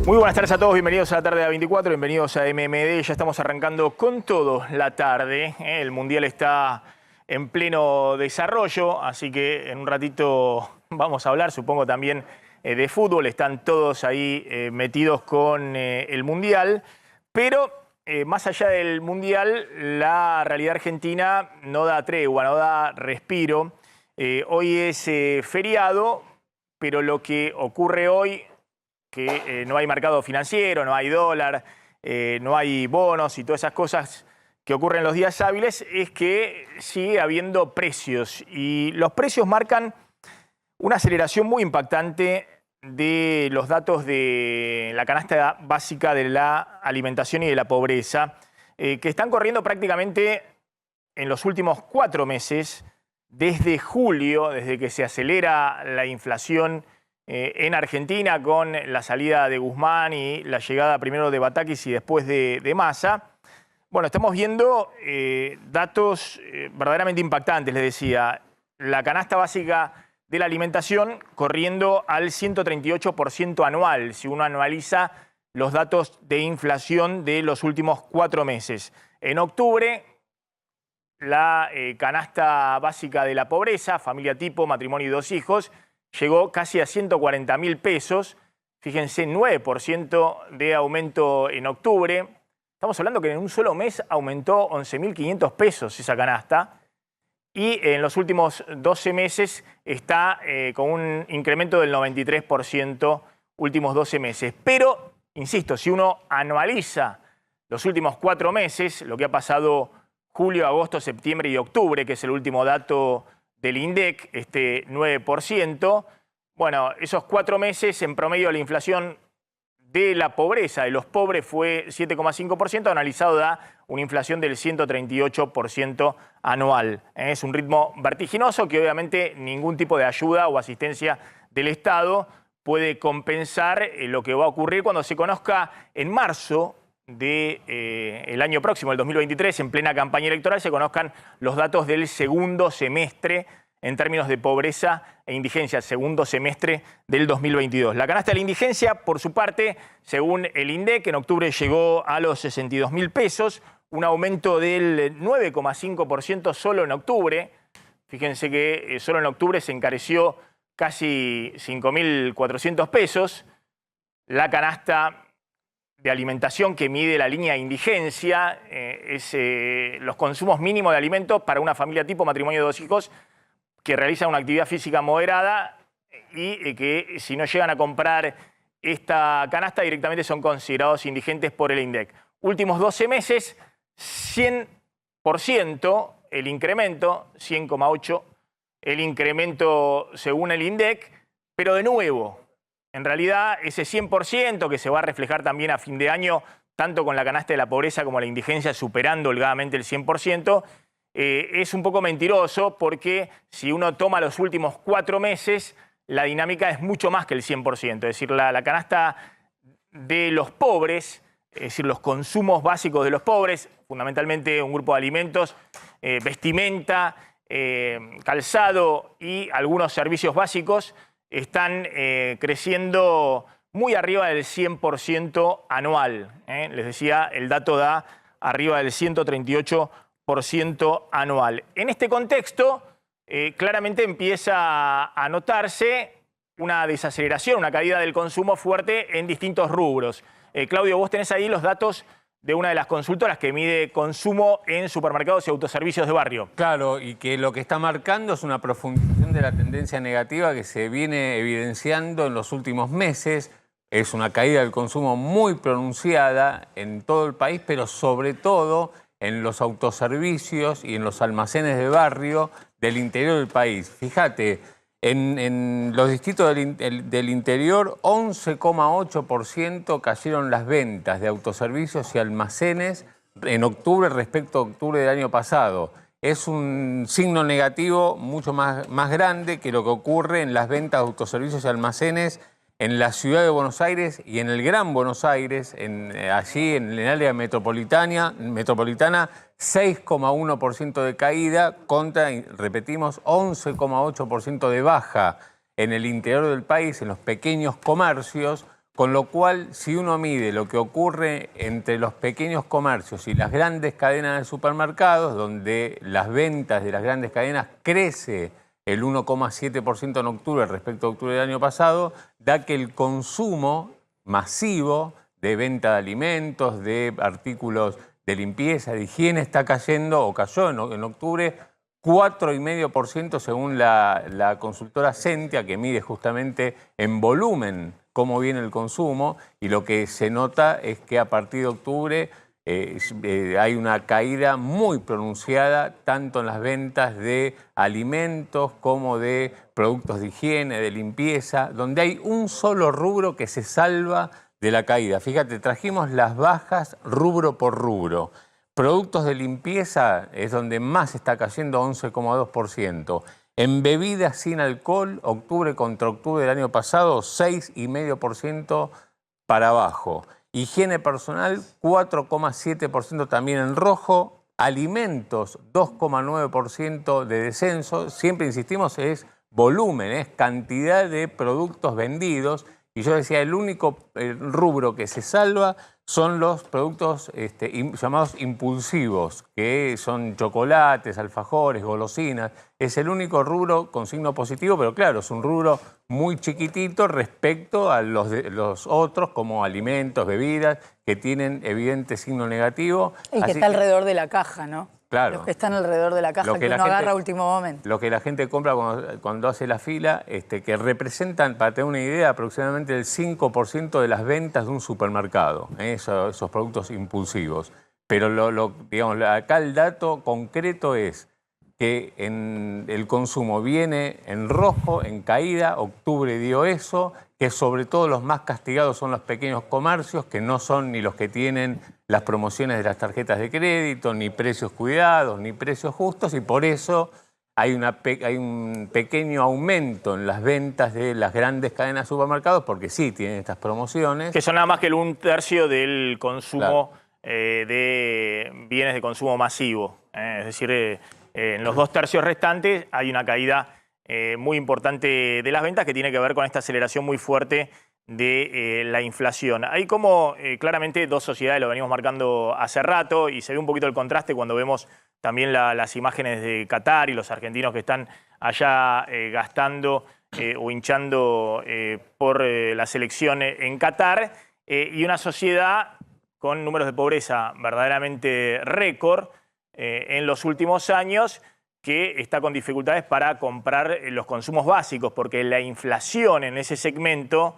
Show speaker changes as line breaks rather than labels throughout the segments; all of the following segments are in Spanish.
Muy buenas tardes a todos, bienvenidos a la tarde de A24, bienvenidos a MMD. Ya estamos arrancando con todo la tarde. El Mundial está en pleno desarrollo, así que en un ratito vamos a hablar, supongo también de fútbol. Están todos ahí metidos con el Mundial, pero más allá del Mundial, la realidad argentina no da tregua, no da respiro. Hoy es feriado, pero lo que ocurre hoy, que no hay mercado financiero, no hay dólar, no hay bonos y todas esas cosas que ocurren los días hábiles, es que sigue habiendo precios. Y los precios marcan una aceleración muy impactante de los datos de la canasta básica de la alimentación y de la pobreza, que están corriendo prácticamente en los últimos 4 meses, desde julio, desde que se acelera la inflación en Argentina con la salida de Guzmán y la llegada primero de Batakis y después de Massa. Bueno, estamos viendo datos verdaderamente impactantes, les decía. La canasta básica de la alimentación corriendo al 138% anual, si uno anualiza los datos de inflación de los últimos 4 meses. En octubre, la canasta básica de la pobreza, familia tipo, matrimonio y 2 hijos, llegó casi a 140.000 pesos. Fíjense, 9% de aumento en octubre. Estamos hablando que en un solo mes aumentó 11.500 pesos esa canasta. Y en los últimos 12 meses está con un incremento del 93% últimos 12 meses. Pero, insisto, si uno anualiza los últimos 4 meses, lo que ha pasado julio, agosto, septiembre y octubre, que es el último dato del INDEC, este 9%, bueno, esos 4 meses en promedio la inflación de la pobreza de los pobres fue 7,5%, analizado da una inflación del 138% anual. Es un ritmo vertiginoso que obviamente ningún tipo de ayuda o asistencia del Estado puede compensar lo que va a ocurrir cuando se conozca en marzo del año próximo, el 2023, en plena campaña electoral, se conozcan los datos del segundo semestre en términos de pobreza e indigencia, segundo semestre del 2022. La canasta de la indigencia, por su parte, según el INDEC, en octubre llegó a los 62.000 pesos, un aumento del 9,5% solo en octubre. Fíjense que solo en octubre se encareció casi 5.400 pesos. La canasta de alimentación que mide la línea de indigencia es los consumos mínimos de alimentos para una familia tipo, matrimonio de 2 hijos, que realizan una actividad física moderada y que si no llegan a comprar esta canasta directamente son considerados indigentes por el INDEC. Últimos 12 meses, 100% el incremento, 100,8% el incremento según el INDEC, pero de nuevo, en realidad ese 100% que se va a reflejar también a fin de año, tanto con la canasta de la pobreza como la indigencia superando holgadamente el 100%, es un poco mentiroso porque si uno toma los últimos 4 meses, la dinámica es mucho más que el 100%. Es decir, la canasta de los pobres, es decir, los consumos básicos de los pobres, fundamentalmente un grupo de alimentos, vestimenta, calzado y algunos servicios básicos, están creciendo muy arriba del 100% anual. Les decía, el dato da arriba del 138% anual. En este contexto, claramente empieza a notarse una desaceleración, una caída del consumo fuerte en distintos rubros. Claudio, vos tenés ahí los datos de una de las consultoras que mide consumo en supermercados y autoservicios de barrio.
Claro, y que lo que está marcando es una profundización de la tendencia negativa que se viene evidenciando en los últimos meses. Es una caída del consumo muy pronunciada en todo el país, pero sobre todo en los autoservicios y en los almacenes de barrio del interior del país. Fíjate, en los distritos del interior, 11,8% cayeron las ventas de autoservicios y almacenes en octubre respecto a octubre del año pasado. Es un signo negativo mucho más grande que lo que ocurre en las ventas de autoservicios y almacenes en la ciudad de Buenos Aires y en el Gran Buenos Aires, allí en el área metropolitana 6,1% de caída contra, repetimos, 11,8% de baja en el interior del país, en los pequeños comercios, Con lo cual, si uno mide lo que ocurre entre los pequeños comercios y las grandes cadenas de supermercados, donde las ventas de las grandes cadenas crece el 1,7% en octubre respecto a octubre del año pasado, da que el consumo masivo de venta de alimentos, de artículos de limpieza, de higiene, está cayendo, o cayó en octubre, 4,5% según la consultora Sentia, que mide justamente en volumen cómo viene el consumo, y lo que se nota es que a partir de octubre hay una caída muy pronunciada tanto en las ventas de alimentos como de productos de higiene, de limpieza, donde hay un solo rubro que se salva de la caída. Fíjate, trajimos las bajas rubro por rubro. Productos de limpieza es donde más está cayendo, 11,2%. En bebidas sin alcohol, octubre contra octubre del año pasado, 6,5% para abajo. Higiene personal, 4,7% también en rojo. Alimentos, 2,9% de descenso. Siempre insistimos, es volumen, es cantidad de productos vendidos. Y yo decía, el único rubro que se salva son los productos llamados impulsivos, que son chocolates, alfajores, golosinas. Es el único rubro con signo positivo, pero claro, es un rubro muy chiquitito respecto a los otros, como alimentos, bebidas, que tienen evidente signo negativo.
Y que está alrededor de la caja, ¿no?
Claro.
Los que están alrededor de la caja que uno agarra a último momento.
Lo que la gente compra cuando hace la fila, que representan, para tener una idea, aproximadamente el 5% de las ventas de un supermercado, esos productos impulsivos. Pero digamos, acá el dato concreto es que el consumo viene en rojo, en caída, octubre dio eso, que sobre todo los más castigados son los pequeños comercios, que no son ni los que tienen las promociones de las tarjetas de crédito, ni precios cuidados, ni precios justos, y por eso hay un pequeño aumento en las ventas de las grandes cadenas de supermercados, porque sí tienen estas promociones.
Que son nada más que el 1/3 del consumo,
Claro,
de bienes de consumo masivo. Es decir, en los 2/3 restantes hay una caída muy importante de las ventas que tiene que ver con esta aceleración muy fuerte de la inflación. Hay como claramente dos sociedades, lo venimos marcando hace rato, y se ve un poquito el contraste cuando vemos también las imágenes de Qatar y los argentinos que están allá gastando o hinchando por la selección en Qatar, y una sociedad con números de pobreza verdaderamente récord en los últimos años, que está con dificultades para comprar los consumos básicos, porque la inflación en ese segmento,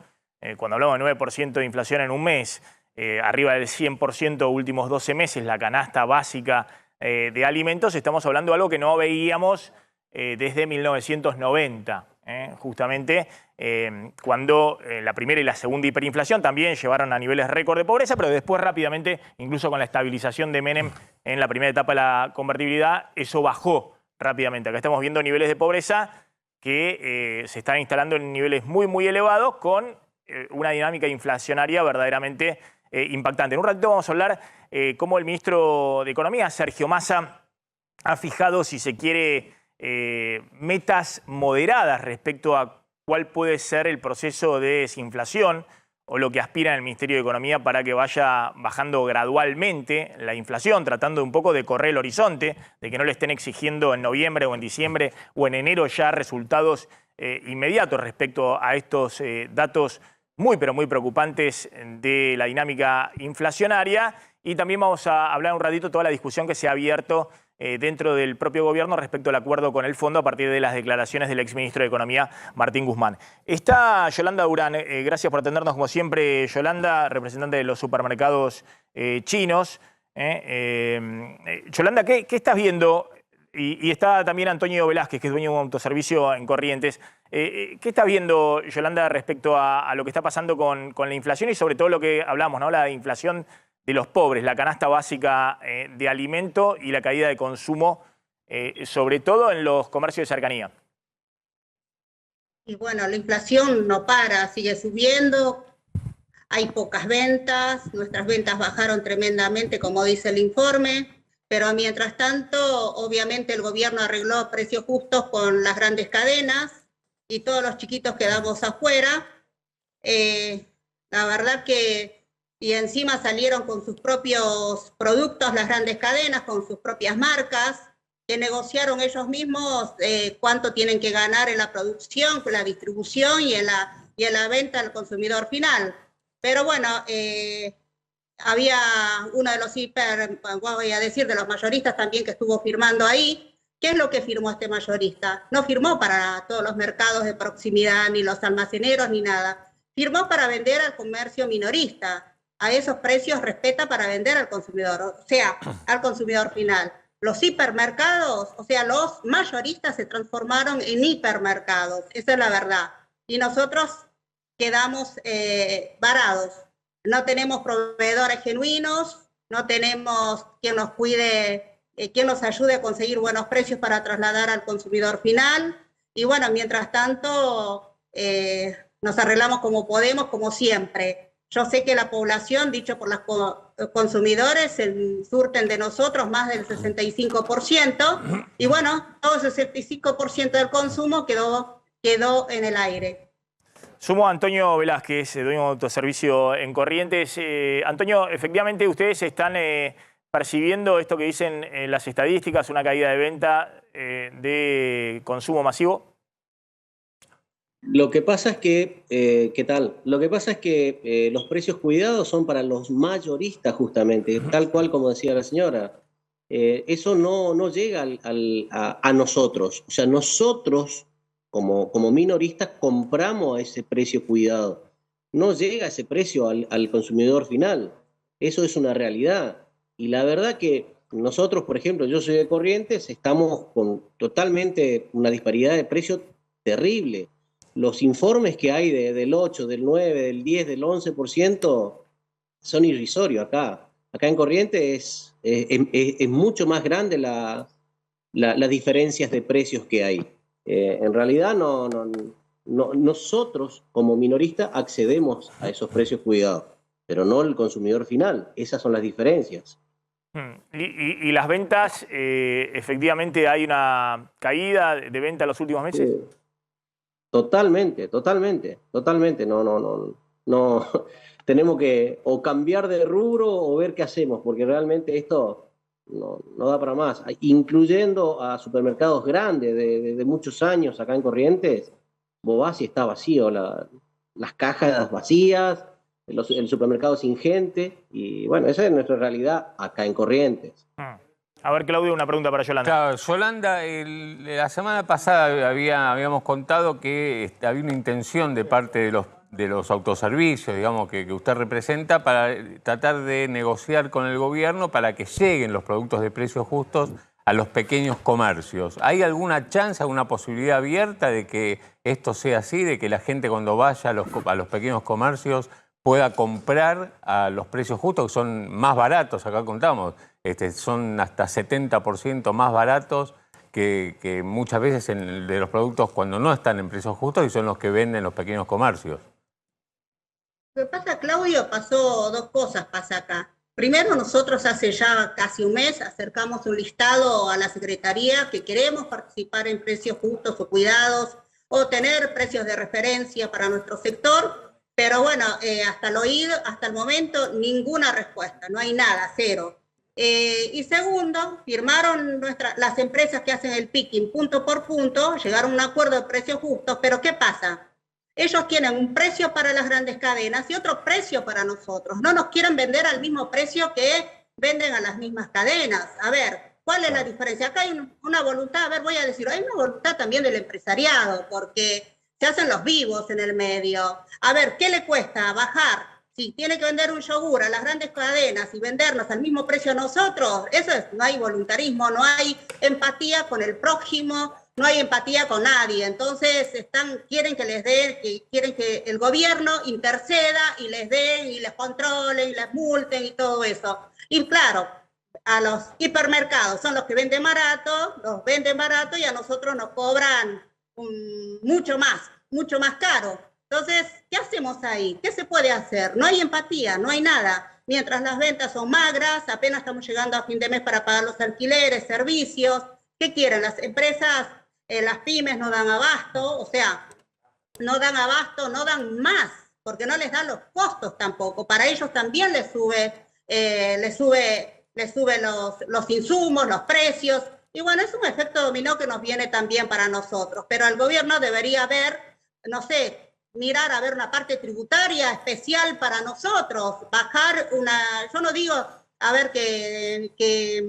cuando hablamos de 9% de inflación en un mes, arriba del 100% últimos 12 meses, la canasta básica de alimentos, estamos hablando de algo que no veíamos desde 1990. Justamente cuando la primera y la segunda hiperinflación también llevaron a niveles récord de pobreza, pero después rápidamente, incluso con la estabilización de Menem en la primera etapa de la convertibilidad, eso bajó rápidamente. Acá estamos viendo niveles de pobreza que se están instalando en niveles muy, muy elevados, con una dinámica inflacionaria verdaderamente impactante. En un ratito vamos a hablar cómo el ministro de Economía, Sergio Massa, ha fijado, si se quiere, metas moderadas respecto a cuál puede ser el proceso de desinflación, o lo que aspira en el Ministerio de Economía para que vaya bajando gradualmente la inflación, tratando un poco de correr el horizonte, de que no le estén exigiendo en noviembre o en diciembre o en enero ya resultados inmediatos respecto a estos datos muy, pero muy preocupantes de la dinámica inflacionaria. Y también vamos a hablar un ratito toda la discusión que se ha abierto dentro del propio gobierno respecto al acuerdo con el fondo a partir de las declaraciones del exministro de Economía, Martín Guzmán. Está Yolanda Durán. Gracias por atendernos como siempre, Yolanda, representante de los supermercados chinos. Yolanda, ¿qué estás viendo? Y está también Antonio Velázquez, que es dueño de un autoservicio en Corrientes. ¿Qué estás viendo, Yolanda, respecto a lo que está pasando con la inflación y sobre todo lo que hablamos, ¿no? La inflación de los pobres, la canasta básica de alimento y la caída de consumo, sobre todo en los comercios de cercanía?
Y bueno, la inflación no para, sigue subiendo, hay pocas ventas, nuestras ventas bajaron tremendamente, como dice el informe, pero mientras tanto, obviamente el gobierno arregló precios justos con las grandes cadenas y todos los chiquitos quedamos afuera. La verdad que, y encima salieron con sus propios productos las grandes cadenas, con sus propias marcas, que negociaron ellos mismos cuánto tienen que ganar en la producción, la distribución y en la venta al consumidor final. Pero bueno, había uno de los voy a decir, de los mayoristas también que estuvo firmando ahí. ¿Qué es lo que firmó este mayorista? No firmó para todos los mercados de proximidad, ni los almaceneros, ni nada. Firmó para vender al comercio minorista. A esos precios respeta para vender al consumidor, o sea, al consumidor final. Los hipermercados, o sea, los mayoristas se transformaron en hipermercados, esa es la verdad. Y nosotros quedamos varados. No tenemos proveedores genuinos, no tenemos quien nos cuide, quien nos ayude a conseguir buenos precios para trasladar al consumidor final. Y bueno, mientras tanto, nos arreglamos como podemos, como siempre. Yo sé que la población, dicho por los consumidores, se surten de nosotros más del 65%, y bueno, todo ese 65% del consumo quedó en el aire.
Sumo a Antonio Velázquez, dueño de autoservicio en Corrientes. Antonio, efectivamente ustedes están percibiendo esto que dicen las estadísticas, una caída de venta de consumo masivo.
Lo que pasa es que, ¿qué tal? Lo que pasa es que los precios cuidados son para los mayoristas justamente, tal cual como decía la señora. Eso no llega a nosotros. O sea, nosotros como minoristas compramos a ese precio cuidado. No llega ese precio al consumidor final. Eso es una realidad. Y la verdad que nosotros, por ejemplo, yo soy de Corrientes, estamos con totalmente una disparidad de precios terrible. Los informes que hay del 8, del 9, del 10, del 11% son irrisorios acá. Acá en Corrientes es mucho más grande las diferencias de precios que hay. En realidad nosotros como minoristas accedemos a esos precios cuidados, pero no el consumidor final. Esas son las diferencias.
¿Y las ventas, efectivamente hay una caída de venta en los últimos meses?
Totalmente. No. Tenemos que o cambiar de rubro o ver qué hacemos, porque realmente esto no da para más. Incluyendo a supermercados grandes de muchos años acá en Corrientes, Bobasi está vacío, las cajas vacías, el supermercado sin gente, y bueno, esa es nuestra realidad acá en Corrientes.
A ver, Claudio, una pregunta para Yolanda.
Claro, Yolanda, la semana pasada habíamos contado que había una intención de parte de los autoservicios, digamos, que usted representa, para tratar de negociar con el gobierno para que lleguen los productos de precios justos a los pequeños comercios. ¿Hay alguna chance, alguna posibilidad abierta de que esto sea así, de que la gente cuando vaya a los pequeños comercios pueda comprar a los precios justos, que son más baratos? Acá contamos, son hasta 70% más baratos que muchas veces de los productos cuando no están en precios justos, y son los que venden los pequeños comercios.
Lo que pasa, Claudio, dos cosas pasa acá. Primero, nosotros hace ya casi un mes acercamos un listado a la Secretaría que queremos participar en precios justos o cuidados o tener precios de referencia para nuestro sector, pero bueno, hasta el momento ninguna respuesta, no hay nada, cero. Y segundo, firmaron las empresas que hacen el picking punto por punto, llegaron a un acuerdo de precios justos, pero ¿qué pasa? Ellos tienen un precio para las grandes cadenas y otro precio para nosotros. No nos quieren vender al mismo precio que venden a las mismas cadenas. A ver, ¿cuál es la diferencia? Acá hay una voluntad, a ver, voy a decir, hay una voluntad también del empresariado, porque se hacen los vivos en el medio. A ver, ¿qué le cuesta bajar? Si tiene que vender un yogur a las grandes cadenas y vendernos al mismo precio a nosotros, no hay voluntarismo, no hay empatía con el prójimo, no hay empatía con nadie. Entonces quieren que el gobierno interceda y les den y les controlen y les multen y todo eso. Y claro, a los hipermercados son los que venden barato y a nosotros nos cobran mucho más caro. Entonces, ¿qué hacemos ahí? ¿Qué se puede hacer? No hay empatía, no hay nada. Mientras las ventas son magras, apenas estamos llegando a fin de mes para pagar los alquileres, servicios. ¿Qué quieren? Las empresas, las pymes no dan abasto, o sea, no dan abasto, no dan más, porque no les da los costos tampoco. Para ellos también les sube los insumos, los precios. Y bueno, es un efecto dominó que nos viene también para nosotros. Pero el gobierno debería ver, no sé, mirar a ver una parte tributaria especial para nosotros, bajar yo no digo, a ver, que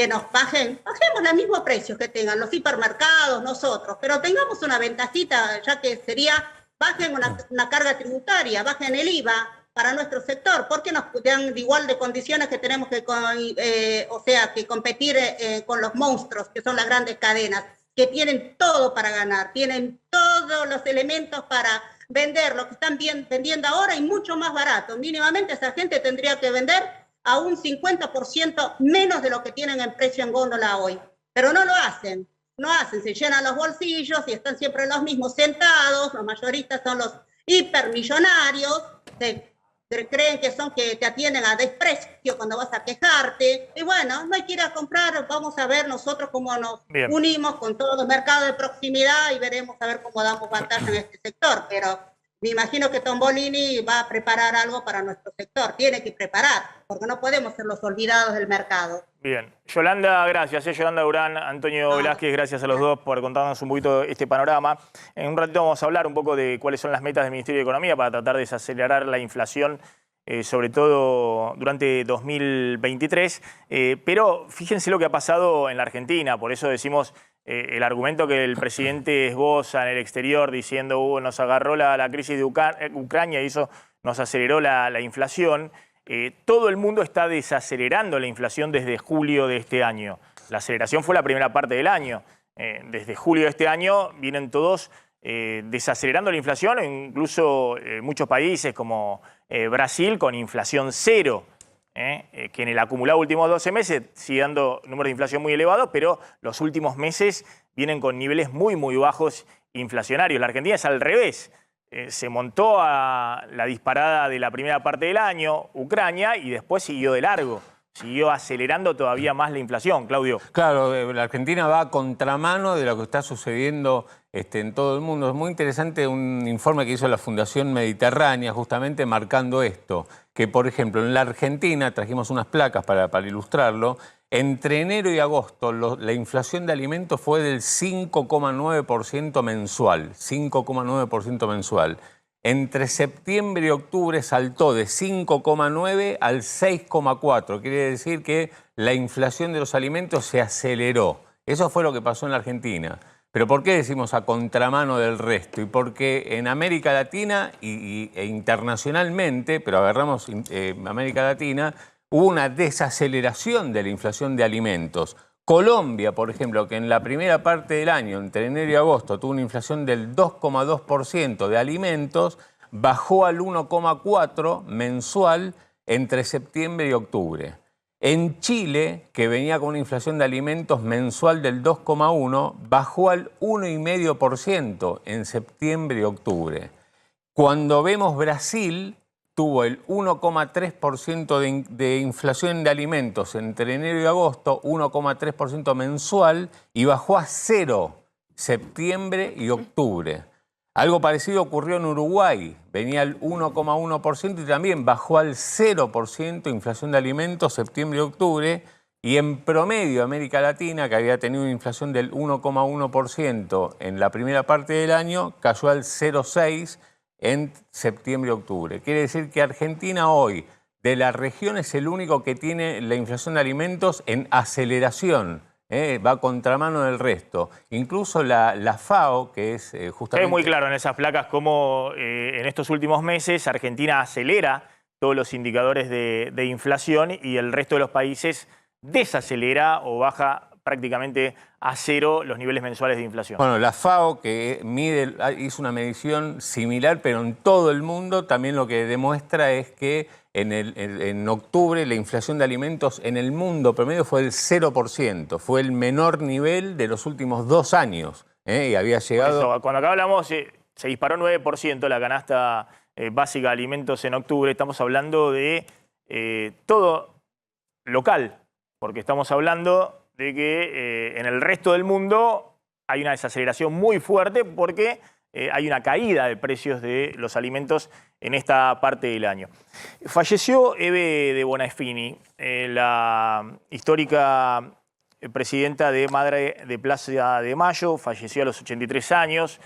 nos bajemos los mismos precios que tengan los hipermercados, nosotros, pero tengamos una ventajita, ya que sería, bajen una carga tributaria, bajen el IVA para nuestro sector, porque nos dan de igual de condiciones que tenemos que, que competir con los monstruos, que son las grandes cadenas, que tienen todo para ganar, tienen todos los elementos para vender lo que están vendiendo ahora y mucho más barato. Mínimamente esa gente tendría que vender a un 50% menos de lo que tienen en precio en góndola hoy. Pero no lo hacen, se llenan los bolsillos y están siempre los mismos sentados, los mayoristas son los hipermillonarios, creen que te atienden a desprecio cuando vas a quejarte, y bueno, no hay que ir a comprar, vamos a ver nosotros cómo nos unimos con todos los mercados de proximidad y veremos a ver cómo damos ventaja en este sector, pero me imagino que Tombolini va a preparar algo para nuestro sector. Tiene que preparar, porque no podemos ser los olvidados del mercado.
Bien. Yolanda, gracias. Yolanda Durán, Antonio Velázquez, gracias a los dos por contarnos un poquito este panorama. En un ratito vamos a hablar un poco de cuáles son las metas del Ministerio de Economía para tratar de desacelerar la inflación, sobre todo durante 2023. Pero fíjense lo que ha pasado en la Argentina, por eso decimos... el argumento que el presidente esboza en el exterior diciendo nos agarró la crisis de Ucrania y eso nos aceleró la inflación, todo el mundo está desacelerando la inflación desde julio de este año. La aceleración fue la primera parte del año. Desde julio de este año vienen todos desacelerando la inflación, incluso muchos países como Brasil con inflación cero. Que en el acumulado últimos 12 meses sigue dando números de inflación muy elevados, pero los últimos meses vienen con niveles muy bajos inflacionarios. La Argentina es al revés. Se montó a la disparada de la primera parte del año, Ucrania, y después siguió de largo. Siguió acelerando todavía más la inflación, Claudio.
Claro, la Argentina va a contramano de lo que está sucediendo en todo el mundo. Es muy interesante un informe que hizo la Fundación Mediterránea, justamente marcando esto. Que, por ejemplo, en la Argentina, trajimos unas placas para ilustrarlo, entre enero y agosto la inflación de alimentos fue del 5,9% mensual. 5,9% mensual. Entre septiembre y octubre saltó de 5,9 al 6,4. Quiere decir que la inflación de los alimentos se aceleró. Eso fue lo que pasó en la Argentina. Pero ¿por qué decimos a contramano del resto? Y porque en América Latina e internacionalmente, pero agarramos América Latina, hubo una desaceleración de la inflación de alimentos. Colombia, por ejemplo, que en la primera parte del año, entre enero y agosto, tuvo una inflación del 2,2% de alimentos, bajó al 1,4% mensual entre septiembre y octubre. En Chile, que venía con una inflación de alimentos mensual del 2,1%, bajó al 1,5% en septiembre y octubre. Cuando vemos Brasil, tuvo el 1,3% de inflación de alimentos entre enero y agosto, 1,3% mensual, y bajó a 0 septiembre y octubre. Algo parecido ocurrió en Uruguay, venía al 1,1% y también bajó al 0% inflación de alimentos septiembre y octubre, y en promedio América Latina, que había tenido una inflación del 1,1% en la primera parte del año, cayó al 0,6% en septiembre y octubre. Quiere decir que Argentina hoy, de la región, es el único que tiene la inflación de alimentos en aceleración. Va a contramano del resto. Incluso la FAO, que es justamente...
Es muy claro en esas placas cómo en estos últimos meses Argentina acelera todos los indicadores de inflación y el resto de los países desacelera o baja prácticamente a cero los niveles mensuales de inflación.
Bueno, la FAO, que hizo una medición similar, pero en todo el mundo, también lo que demuestra es que en octubre la inflación de alimentos en el mundo promedio fue del 0%. Fue el menor nivel de los últimos 2 años. Y había llegado...
Eso, cuando acá hablamos, se disparó 9% la canasta básica de alimentos en octubre. Estamos hablando de todo local, porque estamos hablando de que en el resto del mundo hay una desaceleración muy fuerte porque hay una caída de precios de los alimentos en esta parte del año. Falleció Eve de Bonafini, la histórica presidenta de Madre de Plaza de Mayo, falleció a los 83 años,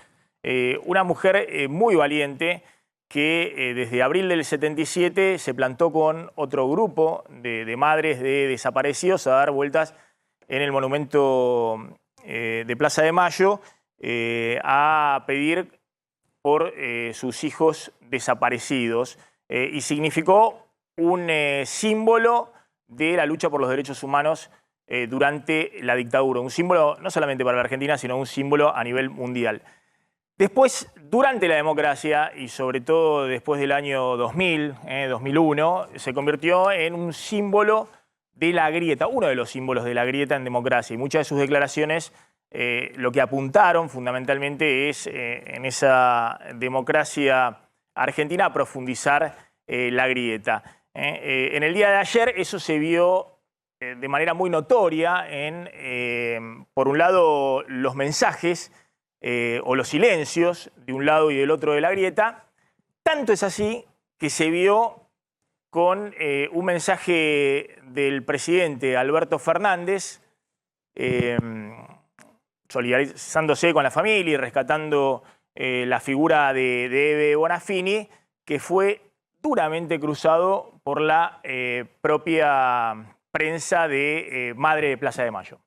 una mujer muy valiente que desde abril del 77 se plantó con otro grupo de madres de desaparecidos a dar vueltas en el monumento de Plaza de Mayo a pedir por sus hijos desaparecidos y significó un símbolo de la lucha por los derechos humanos durante la dictadura. Un símbolo no solamente para la Argentina, sino un símbolo a nivel mundial. Después, durante la democracia y sobre todo después del año 2000, 2001, se convirtió en un símbolo de la grieta, uno de los símbolos de la grieta en democracia. Y muchas de sus declaraciones lo que apuntaron fundamentalmente es en esa democracia argentina a profundizar la grieta. En el día de ayer eso se vio de manera muy notoria en, por un lado, los mensajes o los silencios de un lado y del otro de la grieta. Tanto es así que se vio con un mensaje del presidente Alberto Fernández solidarizándose con la familia y rescatando la figura de Eve Bonafini, que fue duramente cruzado por la propia prensa de Madre de Plaza de Mayo.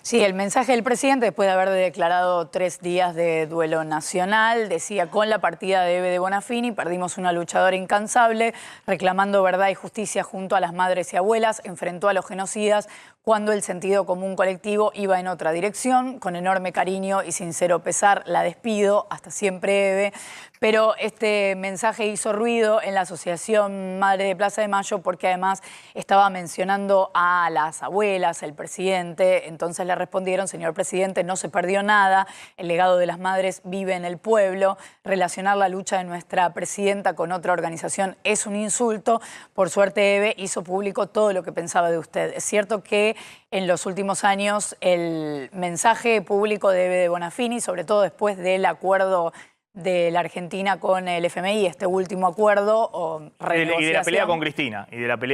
Sí, el mensaje del presidente, después de haber declarado 3 días de duelo nacional, decía: con la partida de Eve de Bonafini perdimos una luchadora incansable, reclamando verdad y justicia junto a las madres y abuelas, enfrentó a los genocidas cuando el sentido común colectivo iba en otra dirección. Con enorme cariño y sincero pesar la despido, hasta siempre Eve. Pero este mensaje hizo ruido en la Asociación Madre de Plaza de Mayo porque además estaba mencionando a las abuelas, el presidente. Entonces le respondieron: señor presidente, no se perdió nada, el legado de las madres vive en el pueblo, relacionar la lucha de nuestra presidenta con otra organización es un insulto. Por suerte Eve hizo público todo lo que pensaba de usted. Es cierto que en los últimos años el mensaje público de Eve de Bonafini, sobre todo después del acuerdo de la Argentina con el FMI, este último acuerdo o renegociación.
Y de la pelea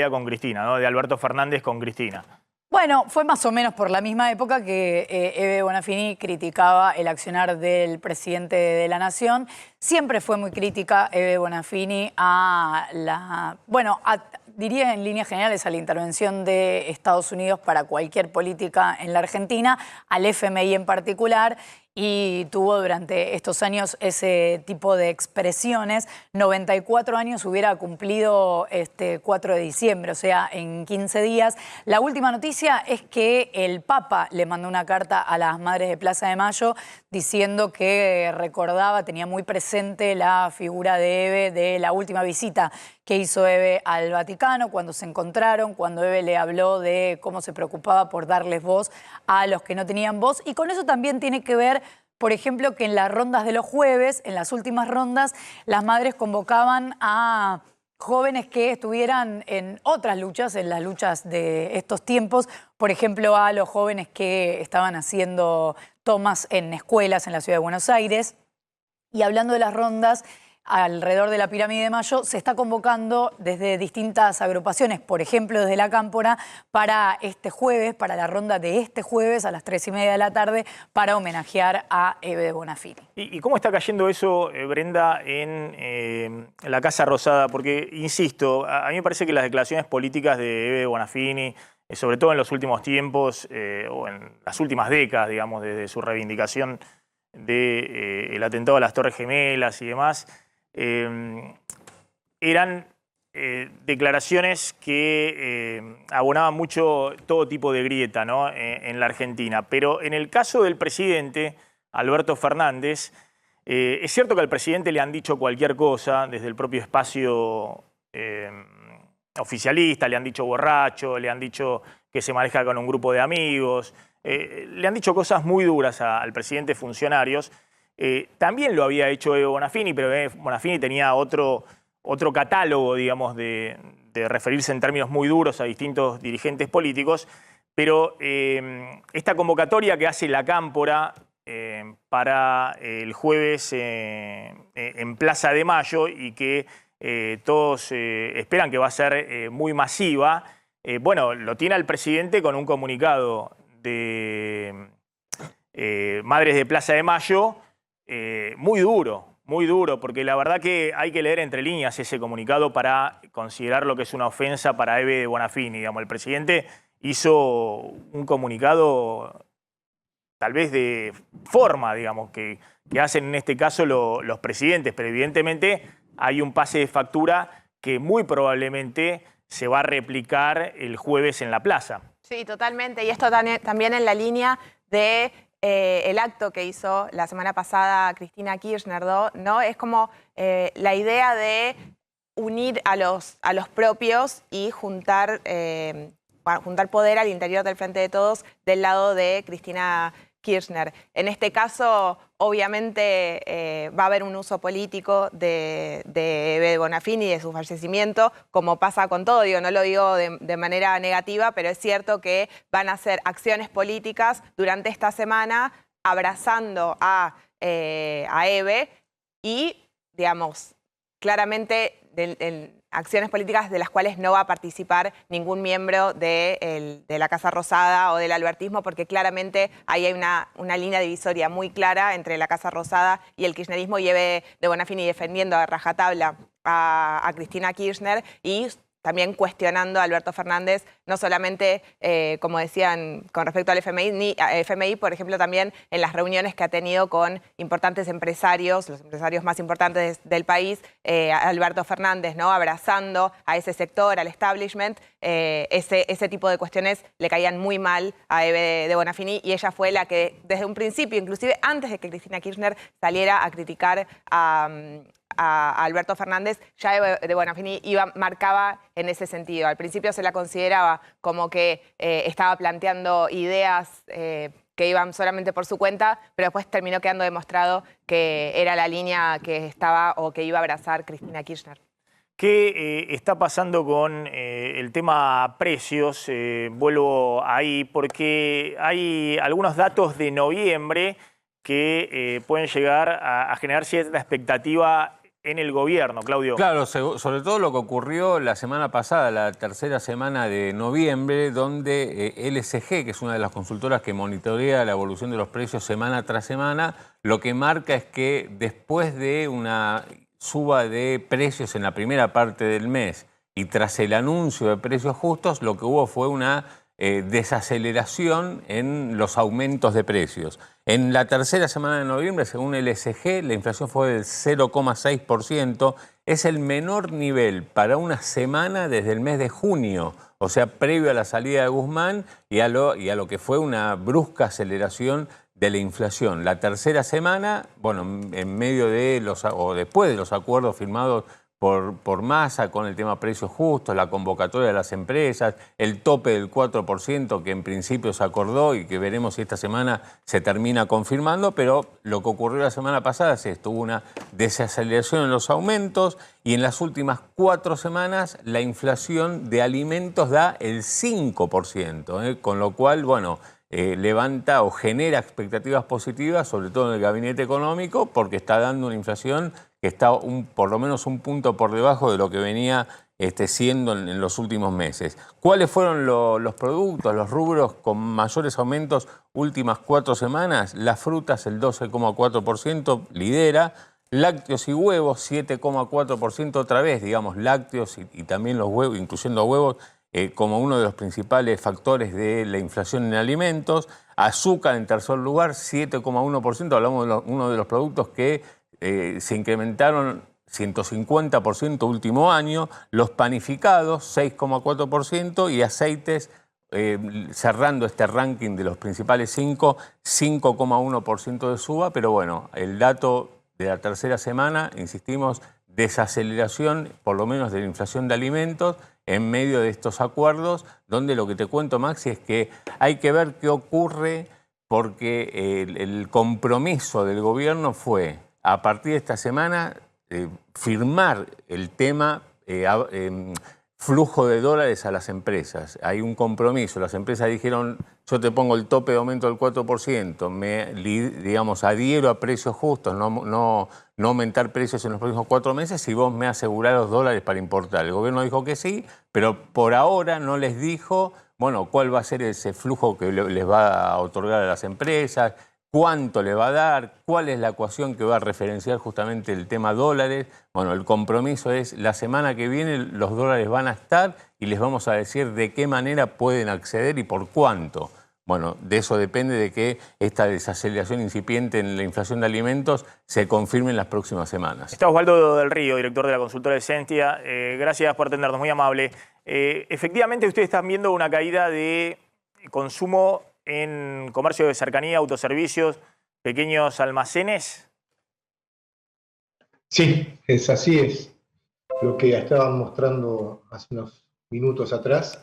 con Cristina, ¿no? De Alberto Fernández con Cristina.
Bueno, fue más o menos por la misma época que Eve Bonafini criticaba el accionar del presidente de la Nación. Siempre fue muy crítica Eve Bonafini a la... Bueno, diría en líneas generales a la intervención de Estados Unidos para cualquier política en la Argentina, al FMI en particular, y tuvo durante estos años ese tipo de expresiones. 94 años hubiera cumplido este 4 de diciembre, o sea, en 15 días. La última noticia es que el Papa le mandó una carta a las Madres de Plaza de Mayo diciendo que recordaba, tenía muy presente la figura de Eve, de la última visita que hizo Eve al Vaticano, cuando se encontraron, cuando Eve le habló de cómo se preocupaba por darles voz a los que no tenían voz. Y con eso también tiene que ver, por ejemplo, que en las rondas de los jueves, en las últimas rondas, las madres convocaban a jóvenes que estuvieran en otras luchas, en las luchas de estos tiempos, por ejemplo, a los jóvenes que estaban haciendo tomas en escuelas en la ciudad de Buenos Aires. Y hablando de las rondas, alrededor de la Pirámide de Mayo se está convocando desde distintas agrupaciones, por ejemplo desde la Cámpora, para este jueves, para la ronda de este jueves a las 3:30 de la tarde, para homenajear a Eve de Bonafini.
¿Y cómo está cayendo eso, Brenda, en la Casa Rosada? Porque, insisto, a mí me parece que las declaraciones políticas de Eve de Bonafini, sobre todo en los últimos tiempos, o en las últimas décadas, digamos, desde su reivindicación del atentado a las Torres Gemelas y demás, eran declaraciones que abonaban mucho todo tipo de grieta, ¿no? En la Argentina. Pero en el caso del presidente Alberto Fernández, es cierto que al presidente le han dicho cualquier cosa, desde el propio espacio oficialista, le han dicho borracho, le han dicho que se maneja con un grupo de amigos, le han dicho cosas muy duras al presidente, funcionarios. También lo había hecho Eve Bonafini, pero Bonafini tenía otro catálogo, digamos, de referirse en términos muy duros a distintos dirigentes políticos. Pero esta convocatoria que hace la Cámpora para el jueves en Plaza de Mayo y que todos esperan que va a ser muy masiva. Bueno, lo tiene el presidente con un comunicado de Madres de Plaza de Mayo muy duro, porque la verdad que hay que leer entre líneas ese comunicado para considerar lo que es una ofensa para Eve de Bonafini. Digamos, el presidente hizo un comunicado tal vez de forma, digamos, que hacen en este caso los presidentes, pero evidentemente hay un pase de factura que muy probablemente se va a replicar el jueves en la plaza.
Sí, totalmente. Y esto también en la línea de el acto que hizo la semana pasada Cristina Kirchner, ¿no? Es como la idea de unir a los propios y juntar poder al interior del Frente de Todos del lado de Cristina Kirchner. En este caso, obviamente, va a haber un uso político de Eve de Bonafini y de su fallecimiento, como pasa con todo. No lo digo de manera negativa, pero es cierto que van a hacer acciones políticas durante esta semana abrazando a Eve y, digamos, claramente acciones políticas de las cuales no va a participar ningún miembro de la Casa Rosada o del albertismo, porque claramente ahí hay una línea divisoria muy clara entre la Casa Rosada y el kirchnerismo, y Eve de Bonafini defendiendo a rajatabla a Cristina Kirchner y también cuestionando a Alberto Fernández, no solamente, como decían, con respecto al FMI, por ejemplo, también en las reuniones que ha tenido con importantes empresarios, los empresarios más importantes del país, Alberto Fernández, ¿no? Abrazando a ese sector, al establishment. Ese tipo de cuestiones le caían muy mal a Eve de Bonafini, y ella fue la que desde un principio, inclusive antes de que Cristina Kirchner saliera a criticar a Alberto Fernández, ya Eve de Bonafini marcaba en ese sentido. Al principio se la consideraba como que estaba planteando ideas que iban solamente por su cuenta, pero después terminó quedando demostrado que era la línea que estaba o que iba a abrazar Cristina Kirchner.
¿Qué está pasando con el tema precios? Vuelvo ahí porque hay algunos datos de noviembre que pueden llegar a generar cierta expectativa en el gobierno, Claudio.
Claro, sobre todo lo que ocurrió la semana pasada, la tercera semana de noviembre, donde LSG, que es una de las consultoras que monitorea la evolución de los precios semana tras semana, lo que marca es que después de una suba de precios en la primera parte del mes y tras el anuncio de precios justos, lo que hubo fue una desaceleración en los aumentos de precios. En la tercera semana de noviembre, según el LSG, la inflación fue del 0,6%. Es el menor nivel para una semana desde el mes de junio, o sea, previo a la salida de Guzmán y a lo que fue una brusca aceleración de la inflación. La tercera semana, bueno, en medio de o después de los acuerdos firmados por Massa con el tema precios justos, la convocatoria de las empresas, el tope del 4% que en principio se acordó y que veremos si esta semana se termina confirmando, pero lo que ocurrió la semana pasada es esto, hubo una desaceleración en los aumentos y en las últimas 4 semanas la inflación de alimentos da el 5%, con lo cual, bueno, levanta o genera expectativas positivas, sobre todo en el gabinete económico, porque está dando una inflación que está por lo menos un punto por debajo de lo que venía siendo en los últimos meses. ¿Cuáles fueron los productos, los rubros con mayores aumentos últimas 4 semanas? Las frutas, el 12,4% lidera. Lácteos y huevos, 7,4% otra vez, digamos, lácteos y también los huevos, incluyendo huevos, como uno de los principales factores de la inflación en alimentos. Azúcar en tercer lugar, 7,1%. Hablamos de uno de los productos que se incrementaron 150% último año. Los panificados, 6,4%. Y aceites, cerrando este ranking de los principales 5,1% de suba. Pero bueno, el dato de la tercera semana, insistimos, desaceleración, por lo menos de la inflación de alimentos, en medio de estos acuerdos, donde lo que te cuento, Maxi, es que hay que ver qué ocurre, porque el compromiso del gobierno fue, a partir de esta semana, firmar el tema, flujo de dólares a las empresas. Hay un compromiso. Las empresas dijeron, yo te pongo el tope de aumento del 4%, digamos, adhiero a precios justos, no aumentar precios en los próximos 4 meses y vos me asegurás los dólares para importar. El gobierno dijo que sí, pero por ahora no les dijo, bueno, cuál va a ser ese flujo que les va a otorgar a las empresas, cuánto le va a dar, cuál es la ecuación que va a referenciar justamente el tema dólares. Bueno, el compromiso es la semana que viene los dólares van a estar y les vamos a decir de qué manera pueden acceder y por cuánto. Bueno, de eso depende de que esta desaceleración incipiente en la inflación de alimentos se confirme en las próximas semanas.
Está Osvaldo del Río, director de la consultora Esentia. Gracias por atendernos, muy amable. Efectivamente, ustedes están viendo una caída de consumo en comercio de cercanía, autoservicios, pequeños almacenes.
Sí, así es. Lo que estaban mostrando hace unos minutos atrás,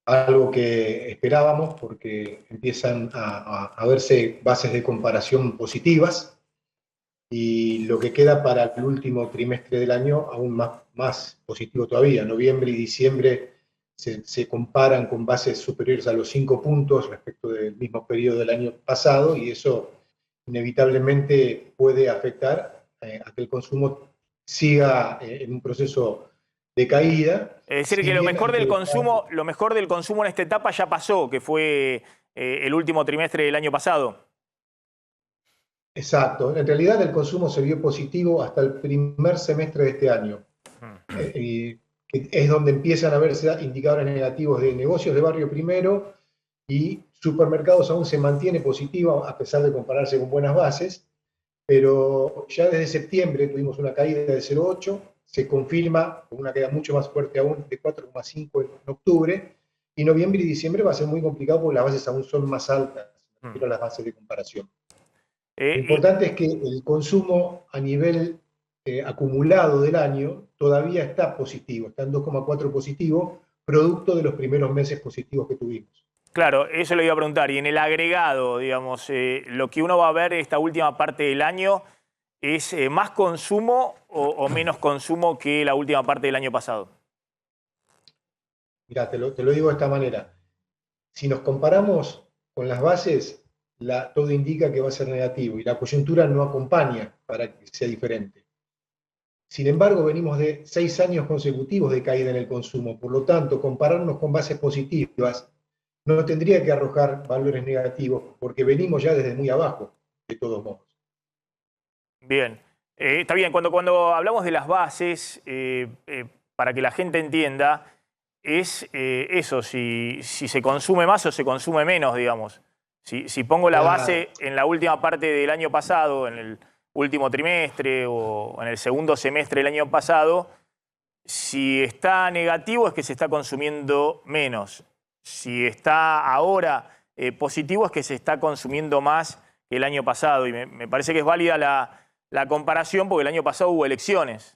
algo que esperábamos porque empiezan a verse bases de comparación positivas y lo que queda para el último trimestre del año aún más positivo todavía. Noviembre y diciembre se comparan con bases superiores a los 5 puntos respecto del mismo periodo del año pasado y eso inevitablemente puede afectar a que el consumo siga en un proceso de caída.
Es decir, que lo mejor del consumo en esta etapa ya pasó, que fue el último trimestre del año pasado.
Exacto. En realidad el consumo se vio positivo hasta el primer semestre de este año. Es donde empiezan a verse indicadores negativos de negocios de barrio primero y supermercados aún se mantiene positivo a pesar de compararse con buenas bases, pero ya desde septiembre tuvimos una caída de 0,8, se confirma con una caída mucho más fuerte aún de 4,5 en octubre, y noviembre y diciembre va a ser muy complicado porque las bases aún son más altas, pero las bases de comparación. Lo importante es que el consumo a nivel acumulado del año todavía está positivo, está en 2,4 positivo, producto de los primeros meses positivos que tuvimos.
Claro, eso le iba a preguntar. Y en el agregado, digamos, lo que uno va a ver en esta última parte del año, ¿es más consumo o menos consumo que la última parte del año pasado?
Mirá, te lo digo de esta manera. Si nos comparamos con las bases, todo indica que va a ser negativo y la coyuntura no acompaña para que sea diferente. Sin embargo, venimos de 6 años consecutivos de caída en el consumo. Por lo tanto, compararnos con bases positivas no tendría que arrojar valores negativos porque venimos ya desde muy abajo, de todos modos.
Bien. Está bien, cuando hablamos de las bases, para que la gente entienda, es eso, si se consume más o se consume menos, digamos. Si pongo la base en la última parte del año pasado, en el último trimestre o en el segundo semestre del año pasado, si está negativo es que se está consumiendo menos. Si está ahora positivo es que se está consumiendo más que el año pasado. Y me parece que es válida la comparación porque el año pasado hubo elecciones.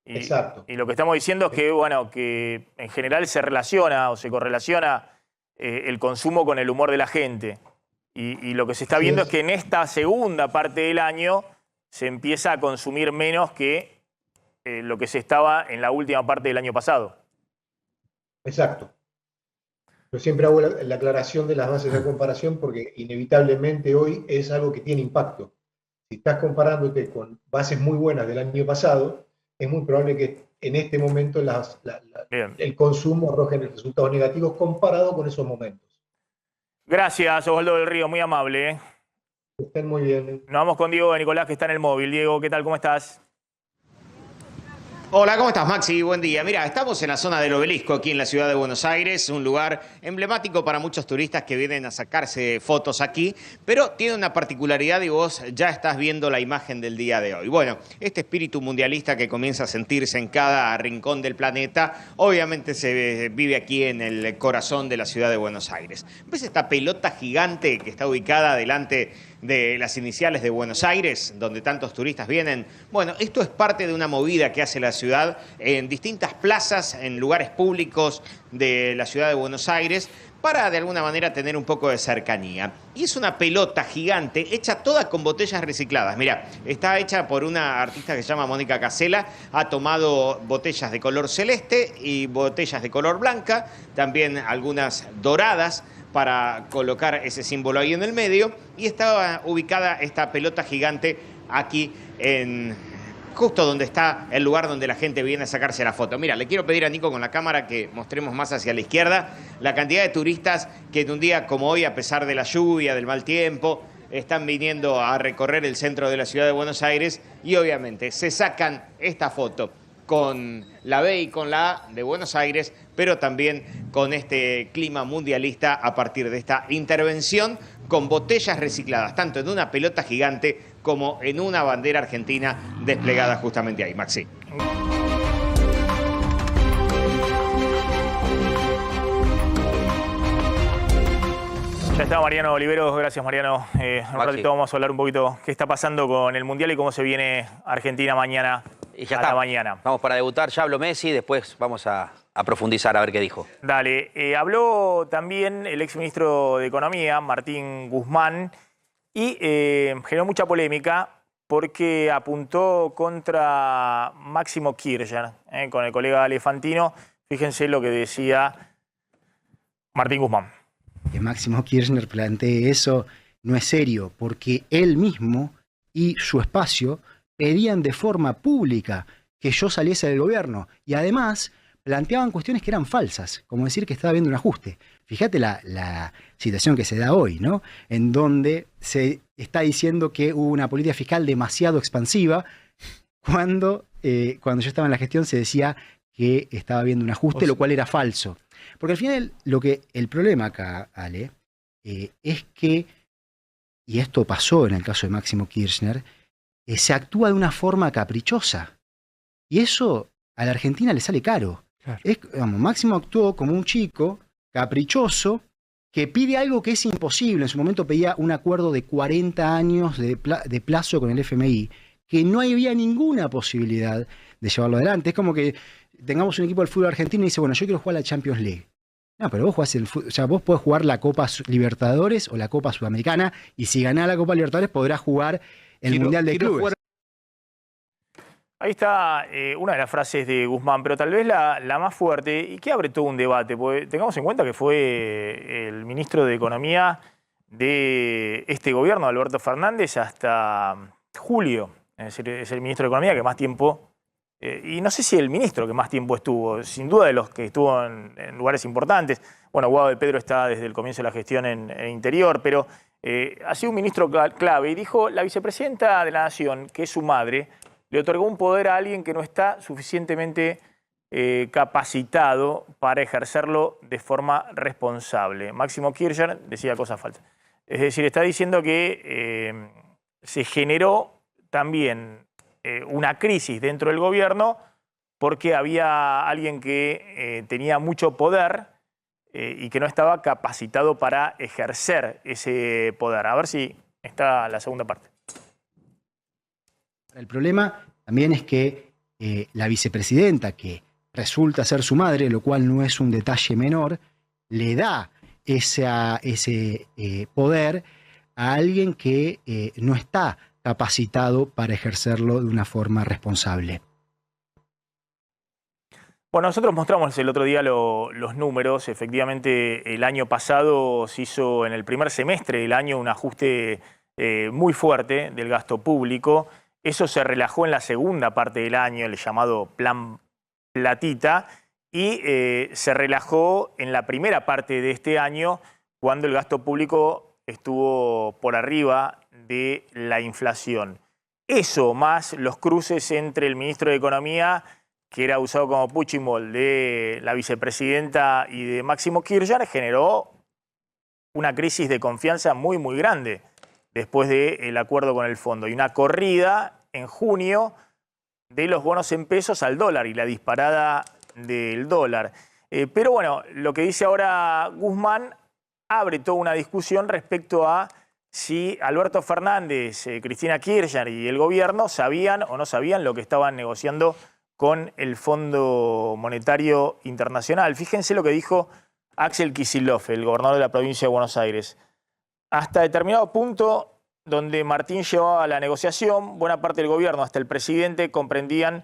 Exacto.
Y lo que estamos diciendo es que, bueno, que en general se relaciona o se correlaciona el consumo con el humor de la gente. Y lo que se está viendo es que en esta segunda parte del año se empieza a consumir menos que lo que se estaba en la última parte del año pasado.
Exacto. Yo siempre hago la aclaración de las bases de comparación porque inevitablemente hoy es algo que tiene impacto. Si estás comparándote con bases muy buenas del año pasado, es muy probable que en este momento el consumo arroje resultados negativos comparado con esos momentos.
Gracias, Osvaldo del Río, muy amable.
Estén muy bien.
Nos vamos con Diego de Nicolás, que está en el móvil. Diego, ¿qué tal? ¿Cómo estás?
Hola, ¿cómo estás, Maxi? Buen día. Mira, estamos en la zona del Obelisco, aquí en la ciudad de Buenos Aires, un lugar emblemático para muchos turistas que vienen a sacarse fotos aquí, pero tiene una particularidad y vos ya estás viendo la imagen del día de hoy. Bueno, este espíritu mundialista que comienza a sentirse en cada rincón del planeta, obviamente se vive aquí en el corazón de la ciudad de Buenos Aires. ¿Ves esta pelota gigante que está ubicada delante de las iniciales de Buenos Aires, donde tantos turistas vienen? Bueno, esto es parte de una movida que hace la ciudad en distintas plazas, en lugares públicos de la ciudad de Buenos Aires, para de alguna manera tener un poco de cercanía. Y es una pelota gigante hecha toda con botellas recicladas. Mira, está hecha por una artista que se llama Mónica Casela. Ha tomado botellas de color celeste y botellas de color blanca, también algunas doradas para colocar ese símbolo ahí en el medio. Y estaba ubicada esta pelota gigante aquí justo donde está el lugar donde la gente viene a sacarse la foto. Mira, le quiero pedir a Nico con la cámara que mostremos más hacia la izquierda la cantidad de turistas que en un día como hoy, a pesar de la lluvia, del mal tiempo, están viniendo a recorrer el centro de la ciudad de Buenos Aires y obviamente se sacan esta foto con la B y con la A de Buenos Aires, pero también con este clima mundialista a partir de esta intervención con botellas recicladas, tanto en una pelota gigante como en una bandera argentina desplegada justamente ahí. Maxi.
Ya está Mariano Oliveros, gracias Mariano. Un ratito vamos a hablar un poquito qué está pasando con el Mundial y cómo se viene Argentina mañana
Y ya
a
está.
la mañana.
Vamos para debutar, ya habló Messi, después vamos a profundizar a ver qué dijo.
Dale, habló también el exministro de Economía, Martín Guzmán, y generó mucha polémica porque apuntó contra Máximo Kirchner, con el colega Alefantino. Fíjense lo que decía Martín Guzmán.
Que Máximo Kirchner plantee eso no es serio, porque él mismo y su espacio pedían de forma pública que yo saliese del gobierno y además planteaban cuestiones que eran falsas, como decir que estaba habiendo un ajuste. Fíjate la situación que se da hoy, ¿no? En donde se está diciendo que hubo una política fiscal demasiado expansiva cuando yo estaba en la gestión se decía que estaba habiendo un ajuste, lo cual era falso. Porque al final el problema acá, Ale, es que, y esto pasó en el caso de Máximo Kirchner, se actúa de una forma caprichosa. Y eso a la Argentina le sale caro. Claro. Máximo actuó como un chico caprichoso que pide algo que es imposible. En su momento pedía un acuerdo de 40 años de plazo con el FMI, que no había ninguna posibilidad de llevarlo adelante. Es como que tengamos un equipo del fútbol argentino y dice, bueno, yo quiero jugar la Champions League. No, pero vos jugás o sea, vos podés jugar la Copa Libertadores o la Copa Sudamericana, y si ganás la Copa Libertadores podrás jugar el Mundial de Clubes.
Ahí está una de las frases de Guzmán, pero tal vez la más fuerte y que abre todo un debate, porque tengamos en cuenta que fue el ministro de Economía de este gobierno, Alberto Fernández, hasta julio. Es decir, es el ministro de Economía que más tiempo, y no sé si el ministro que más tiempo estuvo, sin duda de los que estuvo en lugares importantes. Bueno, Guado de Pedro está desde el comienzo de la gestión en Interior, pero ha sido un ministro clave. Y dijo, la vicepresidenta de la Nación, que es su madre, le otorgó un poder a alguien que no está suficientemente capacitado para ejercerlo de forma responsable. Máximo Kirchner decía cosas falsas. Es decir, está diciendo que se generó también una crisis dentro del gobierno porque había alguien que tenía mucho poder y que no estaba capacitado para ejercer ese poder. A ver si está la segunda parte.
El problema también es que la vicepresidenta, que resulta ser su madre, lo cual no es un detalle menor, le da ese poder a alguien que no está capacitado para ejercerlo de una forma responsable.
Bueno, nosotros mostramos el otro día los números. Efectivamente, el año pasado se hizo en el primer semestre del año un ajuste muy fuerte del gasto público. Eso se relajó en la segunda parte del año, el llamado Plan Platita, y se relajó en la primera parte de este año, cuando el gasto público estuvo por arriba de la inflación. Eso, más los cruces entre el ministro de Economía, que era usado como punching ball, de la vicepresidenta y de Máximo Kirchner, generó una crisis de confianza muy, muy grande después del acuerdo con el fondo. Y una corrida en junio de los bonos en pesos al dólar y la disparada del dólar. Pero bueno, lo que dice ahora Guzmán abre toda una discusión respecto a si Alberto Fernández, Cristina Kirchner y el gobierno sabían o no sabían lo que estaban negociando con el Fondo Monetario Internacional. Fíjense lo que dijo Axel Kicillof, el gobernador de la provincia de Buenos Aires. Hasta determinado punto donde Martín llevaba la negociación, buena parte del gobierno, hasta el presidente, comprendían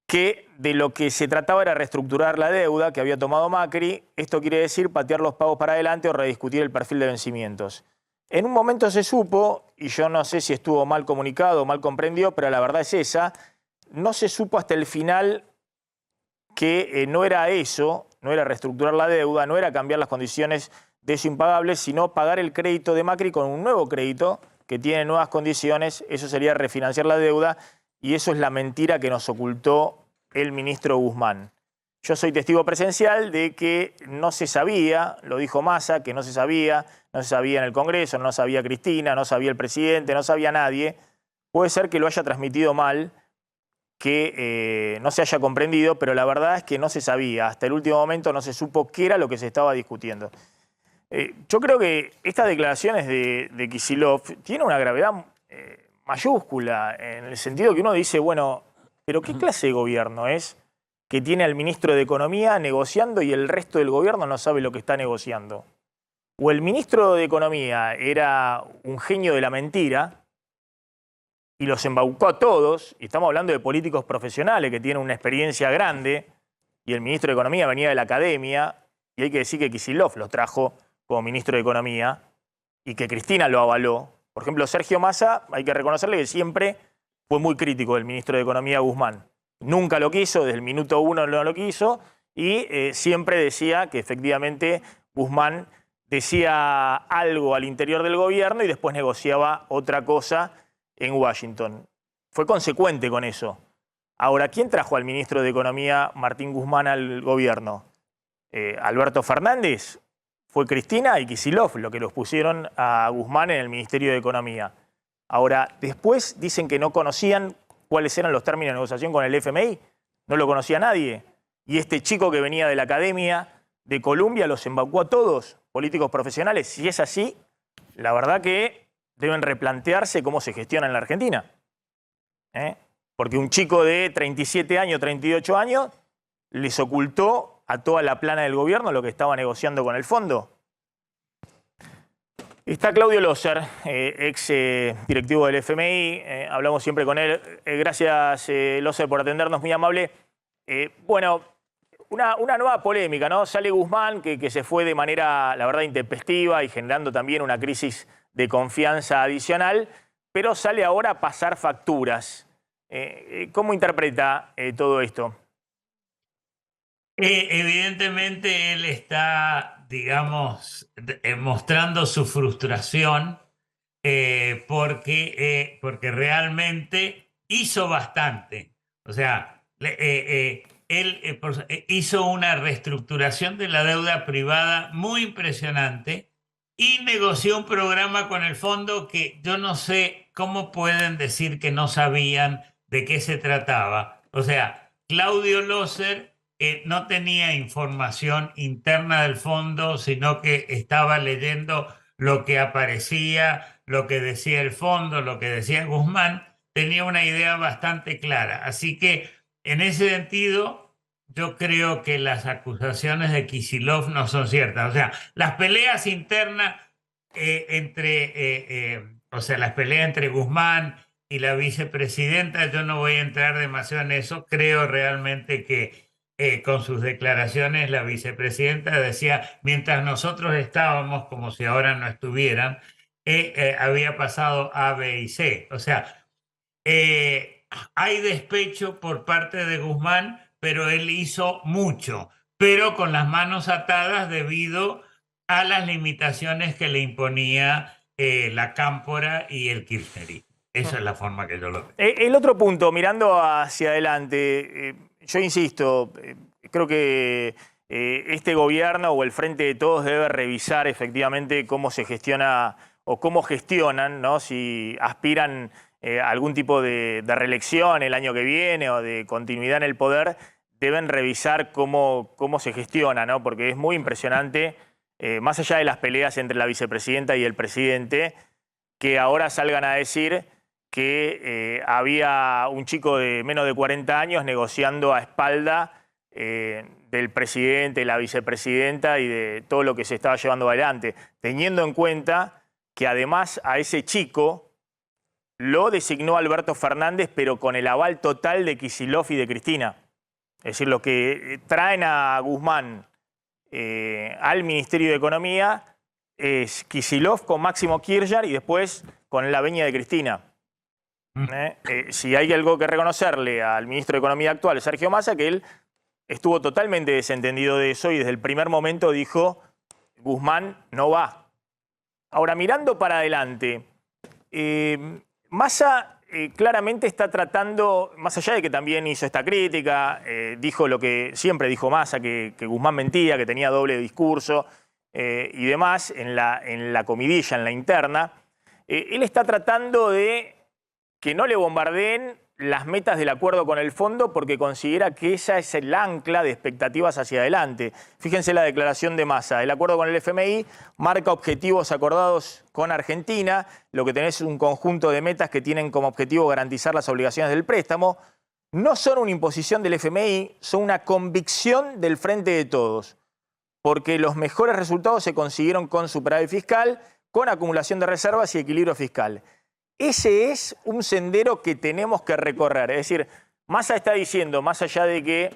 que de lo que se trataba era reestructurar la deuda que había tomado Macri. Esto quiere decir patear los pagos para adelante o rediscutir el perfil de vencimientos. En un momento se supo, y yo no sé si estuvo mal comunicado o mal comprendido, pero la verdad es esa, no se supo hasta el final que no era eso, no era reestructurar la deuda, no era cambiar las condiciones de eso impagable, sino pagar el crédito de Macri con un nuevo crédito que tiene nuevas condiciones. Eso sería refinanciar la deuda, y eso es la mentira que nos ocultó el ministro Guzmán. Yo soy testigo presencial de que no se sabía, lo dijo Massa, que no se sabía en el Congreso, no sabía Cristina, no sabía el presidente, no sabía nadie. Puede ser que lo haya transmitido mal, que no se haya comprendido, pero la verdad es que no se sabía. Hasta el último momento no se supo qué era lo que se estaba discutiendo. Yo creo que estas declaraciones de Kicillof tienen una gravedad mayúscula, en el sentido que uno dice, bueno, pero ¿qué clase de gobierno es que tiene al ministro de Economía negociando y el resto del gobierno no sabe lo que está negociando? O el ministro de Economía era un genio de la mentira y los embaucó a todos, y estamos hablando de políticos profesionales que tienen una experiencia grande, y el ministro de Economía venía de la academia, y hay que decir que Kicillof lo trajo como ministro de Economía y que Cristina lo avaló. Por ejemplo, Sergio Massa, hay que reconocerle que siempre fue muy crítico del ministro de Economía Guzmán. Nunca lo quiso, desde el minuto 1 no lo quiso, y siempre decía que efectivamente Guzmán decía algo al interior del gobierno y después negociaba otra cosa en Washington. Fue consecuente con eso. Ahora, ¿quién trajo al ministro de Economía Martín Guzmán al gobierno? ¿Alberto Fernández? Fue Cristina y Kicillof lo que los pusieron a Guzmán en el Ministerio de Economía. Ahora, después dicen que no conocían cuáles eran los términos de negociación con el FMI. No lo conocía nadie. Y este chico que venía de la Academia de Columbia los embaucó a todos, políticos profesionales. Si es así, la verdad que deben replantearse cómo se gestiona en la Argentina. Porque un chico de 37 años, 38 años, les ocultó a toda la plana del gobierno lo que estaba negociando con el fondo. Está Claudio Loser, ex directivo del FMI, hablamos siempre con él. Gracias, Loser, por atendernos, muy amable. Bueno, una nueva polémica, ¿no? Sale Guzmán, que se fue de manera, la verdad, intempestiva y generando también una crisis de confianza adicional, pero sale ahora a pasar facturas. ¿Cómo interpreta todo esto?
Evidentemente él está, digamos, mostrando su frustración porque realmente hizo bastante. O sea, él hizo una reestructuración de la deuda privada muy impresionante y negoció un programa con el fondo que yo no sé cómo pueden decir que no sabían de qué se trataba. O sea, Claudio Loser no tenía información interna del fondo, sino que estaba leyendo lo que aparecía, lo que decía el fondo, lo que decía Guzmán, tenía una idea bastante clara. Así que, en ese sentido, yo creo que las acusaciones de Kicillof no son ciertas. O sea, las peleas internas las peleas entre Guzmán y la vicepresidenta, yo no voy a entrar demasiado en eso. Creo realmente que con sus declaraciones la vicepresidenta decía, mientras nosotros estábamos, como si ahora no estuvieran, había pasado A, B y C. O sea, hay despecho por parte de Guzmán, pero él hizo mucho, pero con las manos atadas debido a las limitaciones que le imponía la cámpora y el kirchnerismo. Esa es la forma que yo lo veo.
El otro punto, mirando hacia adelante, yo insisto, creo que este gobierno o el Frente de Todos debe revisar efectivamente cómo se gestiona o cómo gestionan, ¿no? Si aspiran a algún tipo de reelección el año que viene o de continuidad en el poder, deben revisar cómo se gestiona, ¿no? Porque es muy impresionante, más allá de las peleas entre la vicepresidenta y el presidente, que ahora salgan a decir que había un chico de menos de 40 años negociando a espalda del presidente, la vicepresidenta y de todo lo que se estaba llevando adelante, teniendo en cuenta que además a ese chico lo designó Alberto Fernández, pero con el aval total de Kicillof y de Cristina. Es decir, lo que traen a Guzmán al Ministerio de Economía es Kicillof con Máximo Kirchner y después con la veña de Cristina. Si hay algo que reconocerle al ministro de Economía actual, Sergio Massa, que él estuvo totalmente desentendido de eso y desde el primer momento dijo, Guzmán no va. Ahora, mirando para adelante, Massa claramente está tratando, más allá de que también hizo esta crítica, dijo lo que siempre dijo Massa, que Guzmán mentía, que tenía doble discurso y demás en la comidilla, en la interna. Él está tratando de que no le bombardeen las metas del acuerdo con el fondo porque considera que esa es el ancla de expectativas hacia adelante. Fíjense la declaración de Massa. El acuerdo con el FMI marca objetivos acordados con Argentina. Lo que tenés es un conjunto de metas que tienen como objetivo garantizar las obligaciones del préstamo. No son una imposición del FMI, son una convicción del Frente de Todos. Porque los mejores resultados se consiguieron con superávit fiscal, con acumulación de reservas y equilibrio fiscal. Ese es un sendero que tenemos que recorrer. Es decir, Massa está diciendo, más allá de que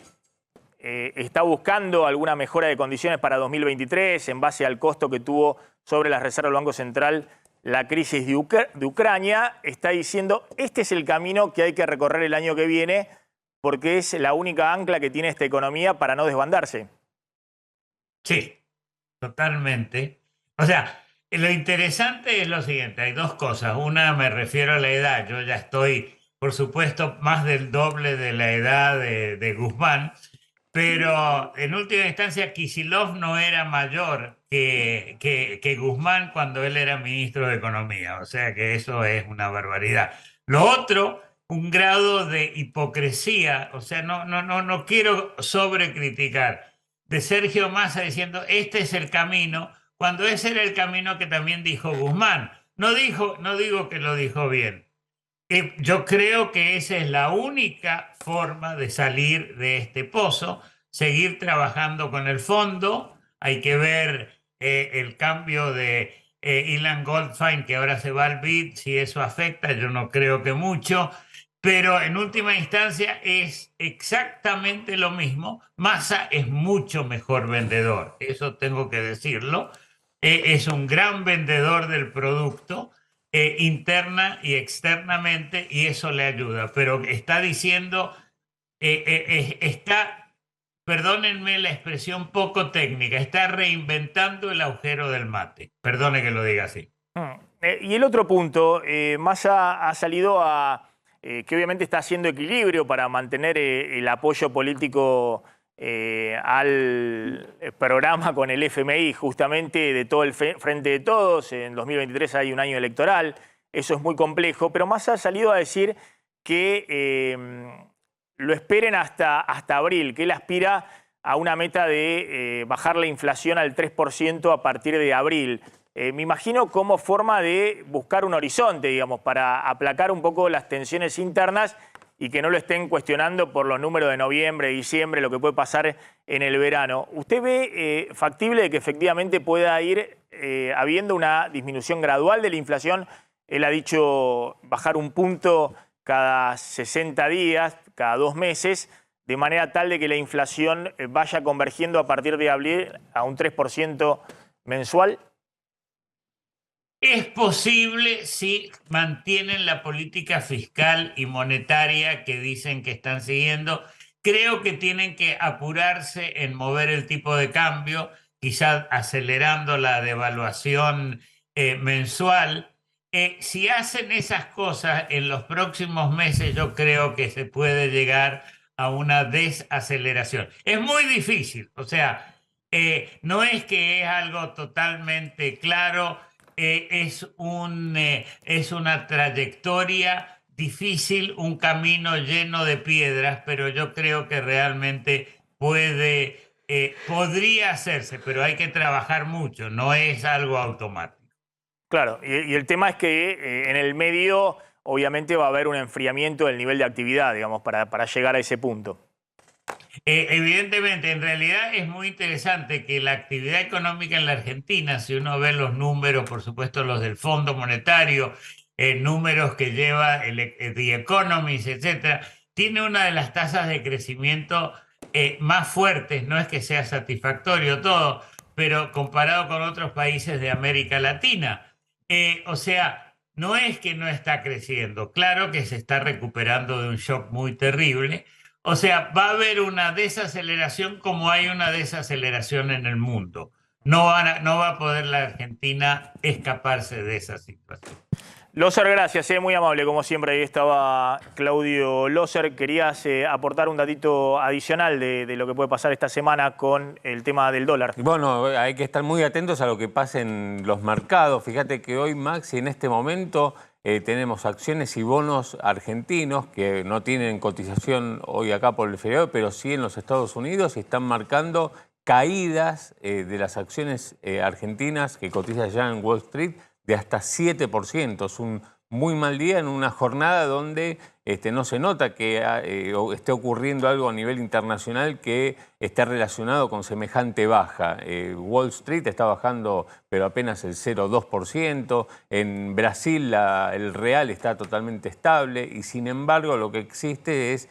está buscando alguna mejora de condiciones para 2023 en base al costo que tuvo sobre las reservas del Banco Central la crisis de Ucrania, está diciendo, este es el camino que hay que recorrer el año que viene porque es la única ancla que tiene esta economía para no desbandarse.
Sí, totalmente. O sea, lo interesante es lo siguiente, hay dos cosas. Una, me refiero a la edad. Yo ya estoy, por supuesto, más del doble de la edad de Guzmán, pero en última instancia Kicillof no era mayor que Guzmán cuando él era ministro de Economía. O sea que eso es una barbaridad. Lo otro, un grado de hipocresía, o sea, no quiero sobrecriticar, de Sergio Massa diciendo, este es el camino, cuando ese era el camino que también dijo Guzmán. No digo que lo dijo bien. Yo creo que esa es la única forma de salir de este pozo, seguir trabajando con el fondo. Hay que ver el cambio de Ilan Goldfein, que ahora se va al BID, si eso afecta, yo no creo que mucho. Pero en última instancia es exactamente lo mismo. Massa es mucho mejor vendedor, eso tengo que decirlo. Es un gran vendedor del producto interna y externamente y eso le ayuda. Pero está diciendo, perdónenme la expresión poco técnica, está reinventando el agujero del mate. Perdone que lo diga así.
Y el otro punto, Massa ha salido a... que obviamente está haciendo equilibrio para mantener el apoyo político al programa con el FMI, justamente de todo el Frente de Todos. En 2023 hay un año electoral, eso es muy complejo, pero Massa ha salido a decir que lo esperen hasta abril, que él aspira a una meta de bajar la inflación al 3% a partir de abril. Me imagino como forma de buscar un horizonte, digamos, para aplacar un poco las tensiones internas y que no lo estén cuestionando por los números de noviembre, diciembre, lo que puede pasar en el verano. ¿Usted ve factible de que efectivamente pueda ir habiendo una disminución gradual de la inflación? Él ha dicho bajar un punto cada 60 días, cada 2 meses, de manera tal de que la inflación vaya convergiendo a partir de abril a un 3% mensual.
Es posible si mantienen la política fiscal y monetaria que dicen que están siguiendo. Creo que tienen que apurarse en mover el tipo de cambio, quizás acelerando la devaluación mensual. Si hacen esas cosas en los próximos meses, yo creo que se puede llegar a una desaceleración. Es muy difícil, o sea, no es que es algo totalmente claro. Es una trayectoria difícil, un camino lleno de piedras, pero yo creo que realmente podría hacerse, pero hay que trabajar mucho, no es algo automático.
Claro, y el tema es que en el medio obviamente va a haber un enfriamiento del nivel de actividad, digamos, para llegar a ese punto.
Evidentemente, en realidad es muy interesante que la actividad económica en la Argentina, si uno ve los números, por supuesto los del Fondo Monetario, números que lleva The Economist, etcétera, tiene una de las tasas de crecimiento más fuertes. No es que sea satisfactorio todo, pero comparado con otros países de América Latina. O sea, no es que no está creciendo, claro que se está recuperando de un shock muy terrible. O sea, va a haber una desaceleración como hay una desaceleración en el mundo. No va a poder la Argentina escaparse de esa situación.
Loser, gracias, muy amable como siempre. Ahí estaba Claudio Loser. Querías aportar un datito adicional de lo que puede pasar esta semana con el tema del dólar.
Bueno, hay que estar muy atentos a lo que pase en los mercados. Fíjate que hoy, Maxi, en este momento tenemos acciones y bonos argentinos que no tienen cotización hoy acá por el feriado, pero sí en los Estados Unidos, y están marcando caídas de las acciones argentinas que cotizan ya en Wall Street de hasta 7%. Es un muy mal día en una jornada donde no se nota que esté ocurriendo algo a nivel internacional que esté relacionado con semejante baja. Wall Street está bajando, pero apenas el 0,2%. En Brasil el real está totalmente estable y, sin embargo, lo que existe es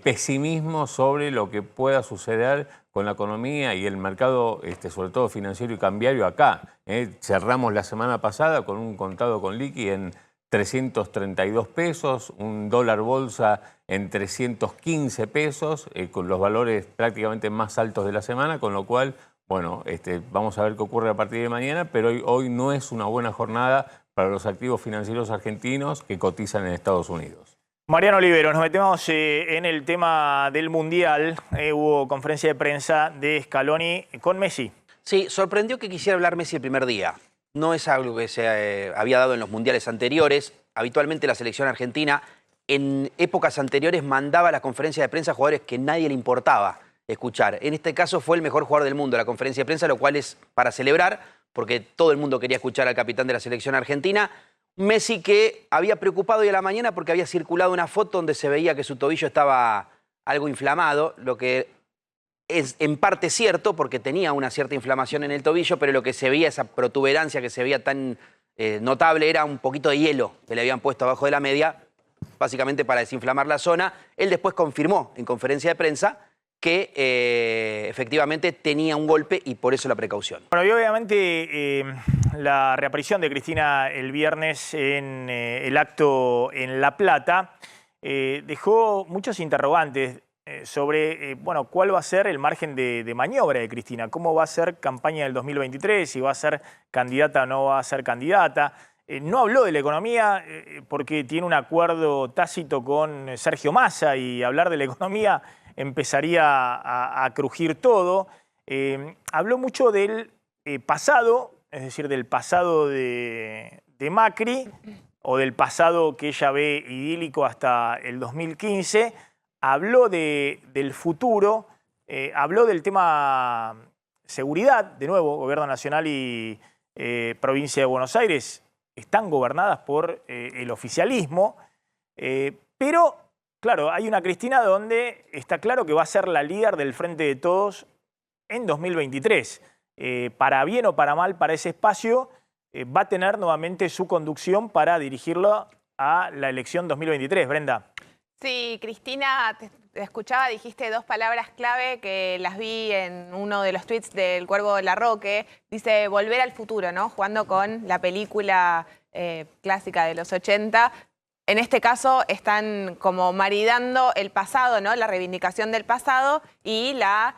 pesimismo sobre lo que pueda suceder con la economía y el mercado, sobre todo financiero y cambiario acá. Cerramos la semana pasada con un contado con liqui en 332 pesos, un dólar bolsa en 315 pesos, con los valores prácticamente más altos de la semana, con lo cual, bueno, vamos a ver qué ocurre a partir de mañana, pero hoy no es una buena jornada para los activos financieros argentinos que cotizan en Estados Unidos.
Mariano Olivero, nos metemos en el tema del Mundial. Hubo conferencia de prensa de Scaloni con Messi.
Sí, sorprendió que quisiera hablar Messi el primer día. No es algo que se había dado en los mundiales anteriores. Habitualmente la selección argentina en épocas anteriores mandaba a la conferencia de prensa a jugadores que nadie le importaba escuchar. En este caso fue el mejor jugador del mundo la conferencia de prensa, lo cual es para celebrar, porque todo el mundo quería escuchar al capitán de la selección argentina. Messi, que había preocupado hoy a la mañana porque había circulado una foto donde se veía que su tobillo estaba algo inflamado, lo que es en parte cierto porque tenía una cierta inflamación en el tobillo, pero lo que se veía, esa protuberancia que se veía tan notable, era un poquito de hielo que le habían puesto abajo de la media, básicamente para desinflamar la zona. Él después confirmó en conferencia de prensa que efectivamente tenía un golpe y por eso la precaución.
Bueno, y obviamente la reaparición de Cristina el viernes en el acto en La Plata dejó muchos interrogantes sobre bueno, cuál va a ser el margen de maniobra de Cristina, cómo va a ser campaña del 2023, si va a ser candidata o no va a ser candidata. No habló de la economía porque tiene un acuerdo tácito con Sergio Massa y hablar de la economía empezaría a crujir todo. Habló mucho del pasado, es decir, del pasado de Macri o del pasado que ella ve idílico hasta el 2015. Habló del futuro, habló del tema seguridad, de nuevo, Gobierno Nacional y Provincia de Buenos Aires están gobernadas por el oficialismo, pero claro, hay una Cristina donde está claro que va a ser la líder del Frente de Todos en 2023. Para bien o para mal, para ese espacio, va a tener nuevamente su conducción para dirigirlo a la elección 2023. Brenda.
Sí, Cristina, te escuchaba, dijiste dos palabras clave que las vi en uno de los tweets del Cuervo Larroque. Dice volver al futuro, ¿no? Jugando con la película clásica de los 80. En este caso están como maridando el pasado, ¿no? La reivindicación del pasado y la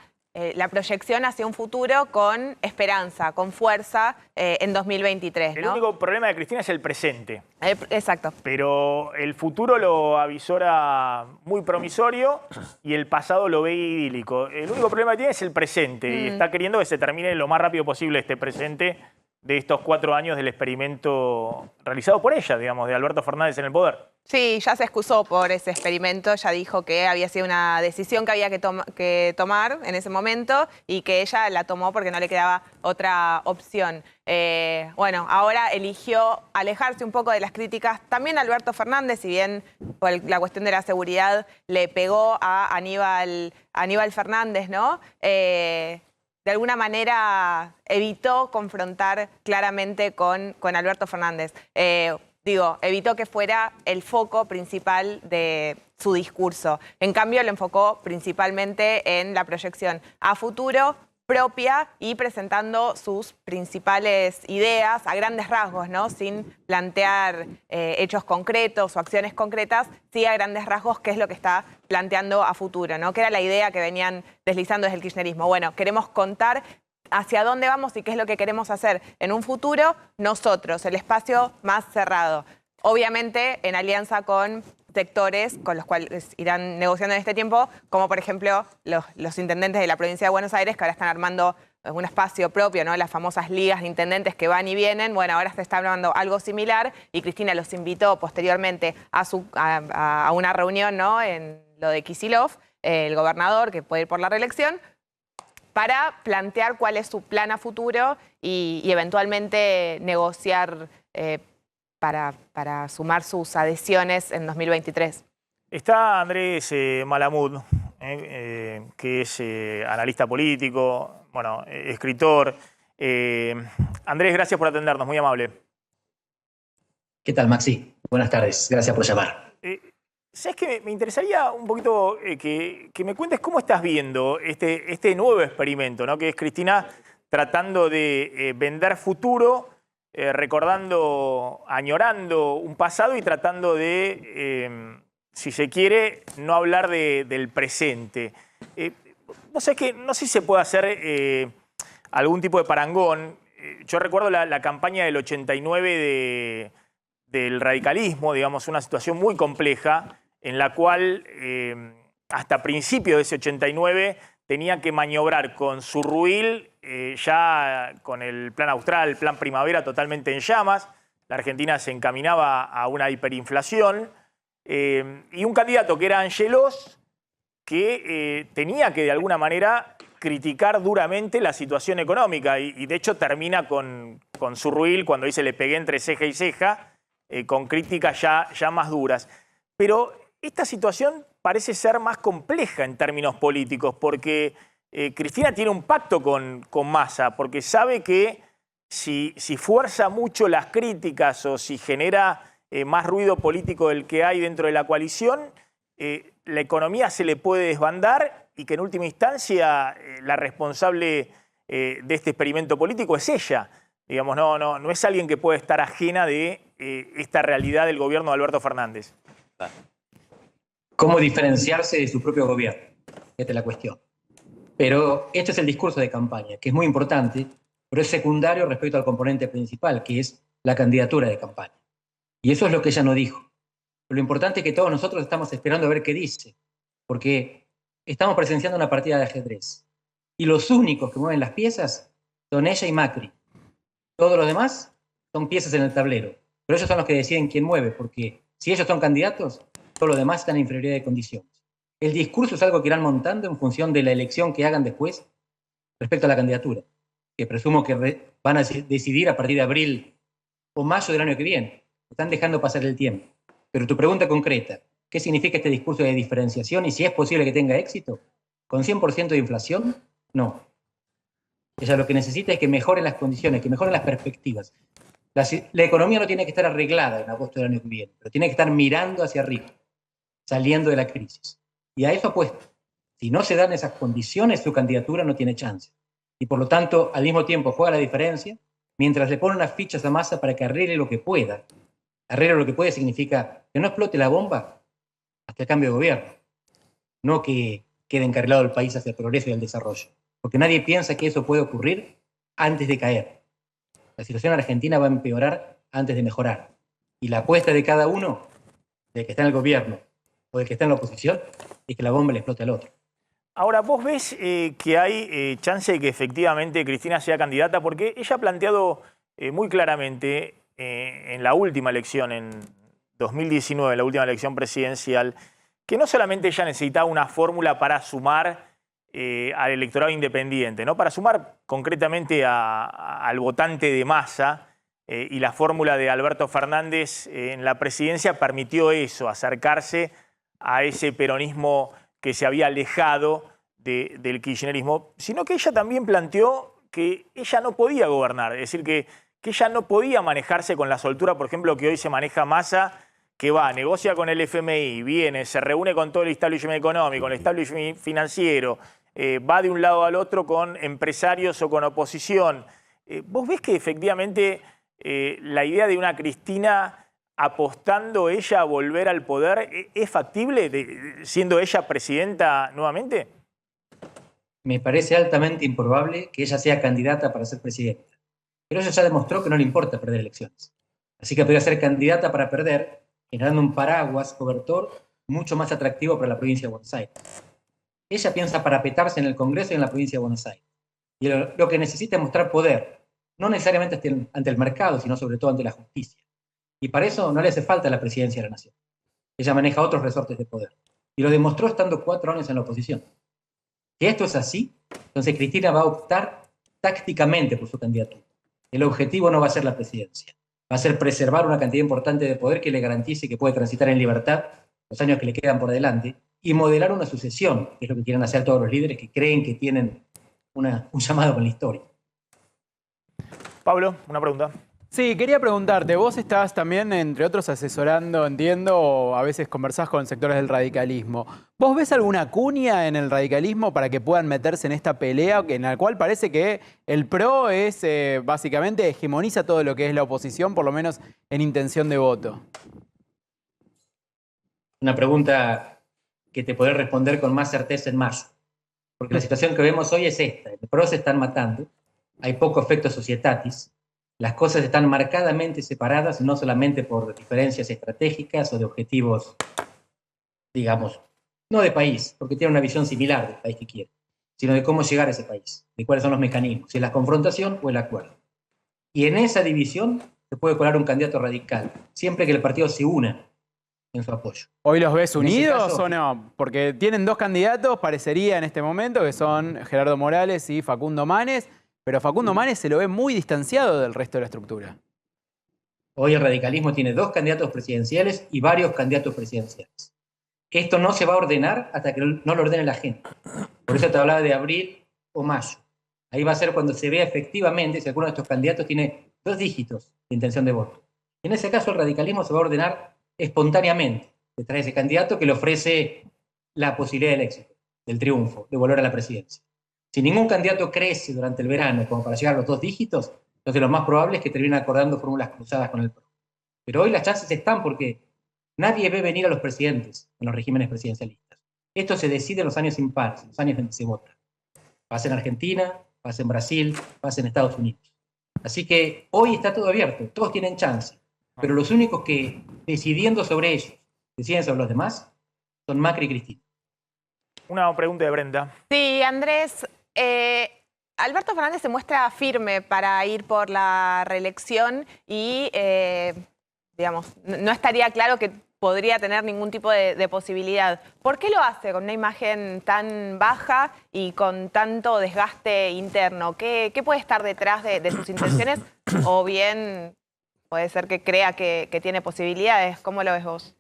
proyección hacia un futuro con esperanza, con fuerza en 2023, ¿no?
El único problema de Cristina es el presente.
Exacto.
Pero el futuro lo avisora muy promisorio y el pasado lo ve idílico. El único problema que tiene es el presente y está queriendo que se termine lo más rápido posible este presente de estos 4 años del experimento realizado por ella, digamos, de Alberto Fernández en el poder.
Sí, ya se excusó por ese experimento, ya dijo que había sido una decisión que había que tomar en ese momento y que ella la tomó porque no le quedaba otra opción. Bueno, ahora eligió alejarse un poco de las críticas. También Alberto Fernández, si bien por la cuestión de la seguridad le pegó a Aníbal Fernández, ¿no? De alguna manera evitó confrontar claramente con Alberto Fernández. Evitó que fuera el foco principal de su discurso. En cambio, lo enfocó principalmente en la proyección a futuro propia y presentando sus principales ideas a grandes rasgos, ¿no? Sin plantear hechos concretos o acciones concretas, sí a grandes rasgos qué es lo que está planteando a futuro, ¿no? Que era la idea que venían deslizando desde el kirchnerismo. Bueno, queremos contar hacia dónde vamos y qué es lo que queremos hacer en un futuro nosotros, el espacio más cerrado. Obviamente en alianza con sectores con los cuales irán negociando en este tiempo, como por ejemplo los intendentes de la provincia de Buenos Aires, que ahora están armando un espacio propio, ¿no? Las famosas ligas de intendentes que van y vienen. Bueno, ahora se está armando algo similar y Cristina los invitó posteriormente a una reunión, ¿no? En lo de Kicillof, el gobernador que puede ir por la reelección, para plantear cuál es su plan a futuro y eventualmente negociar para sumar sus adhesiones en 2023.
Está Andrés Malamud, que es analista político, bueno, escritor. Andrés, gracias por atendernos, muy amable.
¿Qué tal, Maxi? Buenas tardes, gracias por llamar.
¿Sabes qué? Me interesaría un poquito que me cuentes cómo estás viendo este nuevo experimento, ¿no? Que es Cristina tratando de vender futuro, recordando, añorando un pasado y tratando de, si se quiere, no hablar del presente. No sé si se puede hacer algún tipo de parangón. Yo recuerdo la campaña del 89 del radicalismo, digamos, una situación muy compleja en la cual hasta principios de ese 89 tenía que maniobrar con su ruil, ya con el plan austral, el plan primavera totalmente en llamas. La Argentina se encaminaba a una hiperinflación y un candidato que era Angelos, que tenía que de alguna manera criticar duramente la situación económica y de hecho termina con su ruil cuando dice le pegué entre ceja y ceja, con críticas ya más duras. Pero esta situación parece ser más compleja en términos políticos porque Cristina tiene un pacto con Massa, porque sabe que si fuerza mucho las críticas o si genera más ruido político del que hay dentro de la coalición, la economía se le puede desbandar y que en última instancia la responsable de este experimento político es ella. Digamos, no es alguien que puede estar ajena de esta realidad del gobierno de Alberto Fernández.
¿Cómo diferenciarse de su propio gobierno? Esta es la cuestión. Pero este es el discurso de campaña, que es muy importante, pero es secundario respecto al componente principal, que es la candidatura de campaña. Y eso es lo que ella no dijo. Pero lo importante es que todos nosotros estamos esperando a ver qué dice, porque estamos presenciando una partida de ajedrez. Y los únicos que mueven las piezas son ella y Macri. Todos los demás son piezas en el tablero. Pero ellos son los que deciden quién mueve, porque si ellos son candidatos, todos los demás están en inferioridad de condiciones. El discurso es algo que irán montando en función de la elección que hagan después respecto a la candidatura, que presumo que van a decidir a partir de abril o mayo del año que viene. Están dejando pasar el tiempo. Pero tu pregunta concreta, ¿qué significa este discurso de diferenciación y si es posible que tenga éxito? ¿Con 100% de inflación? No. Ella lo que necesita es que mejoren las condiciones, que mejoren las perspectivas. La economía no tiene que estar arreglada en agosto del año que viene, pero tiene que estar mirando hacia arriba, saliendo de la crisis. Y a eso apuesta. Si no se dan esas condiciones, su candidatura no tiene chance. Y por lo tanto, al mismo tiempo juega la diferencia, mientras le pone unas fichas a Massa para que arregle lo que pueda. Arregle lo que puede significa que no explote la bomba hasta el cambio de gobierno. No que quede encarrilado el país hacia el progreso y el desarrollo. Porque nadie piensa que eso puede ocurrir antes de caer. La situación argentina va a empeorar antes de mejorar. Y la apuesta de cada uno, del que está en el gobierno o del que está en la oposición, es que la bomba le explote al otro.
Ahora, ¿vos ves que hay chance de que efectivamente Cristina sea candidata? Porque ella ha planteado muy claramente en la última elección, en 2019, la última elección presidencial, que no solamente ella necesitaba una fórmula para sumar al electorado independiente, ¿no? Para sumar concretamente al votante de masa, y la fórmula de Alberto Fernández en la presidencia permitió eso, acercarse a ese peronismo que se había alejado del kirchnerismo, sino que ella también planteó que ella no podía gobernar, es decir, que ella no podía manejarse con la soltura, por ejemplo, que hoy se maneja Massa, que va, negocia con el FMI, viene, se reúne con todo el establishment económico, el establishment financiero, va de un lado al otro con empresarios o con oposición. ¿Vos ves que efectivamente la idea de una Cristina apostando ella a volver al poder es factible, siendo ella presidenta nuevamente?
Me parece altamente improbable que ella sea candidata para ser presidenta. Pero ella ya demostró que no le importa perder elecciones. Así que podría ser candidata para perder, generando un paraguas cobertor mucho más atractivo para la provincia de Buenos Aires. Ella piensa parapetarse en el Congreso y en la provincia de Buenos Aires. Y lo que necesita es mostrar poder, no necesariamente ante el mercado, sino sobre todo ante la justicia. Y para eso no le hace falta la presidencia de la nación. Ella maneja otros resortes de poder. Y lo demostró estando 4 años en la oposición. Si esto es así, entonces Cristina va a optar tácticamente por su candidatura. El objetivo no va a ser la presidencia. Va a ser preservar una cantidad importante de poder que le garantice que puede transitar en libertad los años que le quedan por delante y modelar una sucesión, que es lo que quieren hacer todos los líderes que creen que tienen un llamado con la historia.
Pablo, una pregunta.
Sí, quería preguntarte, vos estás también, entre otros, asesorando, entiendo, o a veces conversás con sectores del radicalismo. ¿Vos ves alguna cuña en el radicalismo para que puedan meterse en esta pelea en la cual parece que el PRO es, básicamente, hegemoniza todo lo que es la oposición, por lo menos en intención de voto?
Una pregunta que te podré responder con más certeza en mayo. Porque la situación que vemos hoy es esta. El PRO se están matando, hay poco efecto societatis, las cosas están marcadamente separadas, no solamente por diferencias estratégicas o de objetivos, digamos, no de país, porque tienen una visión similar del país que quieren, sino de cómo llegar a ese país, de cuáles son los mecanismos, si es la confrontación o el acuerdo. Y en esa división se puede colar un candidato radical, siempre que el partido se una en su apoyo.
¿Hoy los ves unidos o no? Porque tienen 2 candidatos, parecería en este momento, que son Gerardo Morales y Facundo Manes, pero Facundo Manes se lo ve muy distanciado del resto de la estructura.
Hoy el radicalismo tiene 2 candidatos presidenciales y varios candidatos presidenciales. Esto no se va a ordenar hasta que no lo ordene la gente. Por eso te hablaba de abril o mayo. Ahí va a ser cuando se vea efectivamente si alguno de estos candidatos tiene 2 dígitos de intención de voto. En ese caso el radicalismo se va a ordenar espontáneamente detrás de ese candidato que le ofrece la posibilidad del éxito, del triunfo, de volver a la presidencia. Si ningún candidato crece durante el verano como para llegar a los 2 dígitos, entonces lo más probable es que terminen acordando fórmulas cruzadas con el PRO. Pero hoy las chances están porque nadie ve venir a los presidentes en los regímenes presidencialistas. Esto se decide en los años impares, en los años en que se vota. Pasa en Argentina, pasa en Brasil, pasa en Estados Unidos. Así que hoy está todo abierto, todos tienen chance, pero los únicos que decidiendo sobre ellos, deciden sobre los demás, son Macri y Cristina.
Una pregunta de Brenda.
Sí, Andrés, Alberto Fernández se muestra firme para ir por la reelección y, digamos, no estaría claro que podría tener ningún tipo de posibilidad. ¿Por qué lo hace con una imagen tan baja y con tanto desgaste interno? ¿Qué puede estar detrás de sus intenciones? O bien puede ser que crea que tiene posibilidades. ¿Cómo lo ves vos?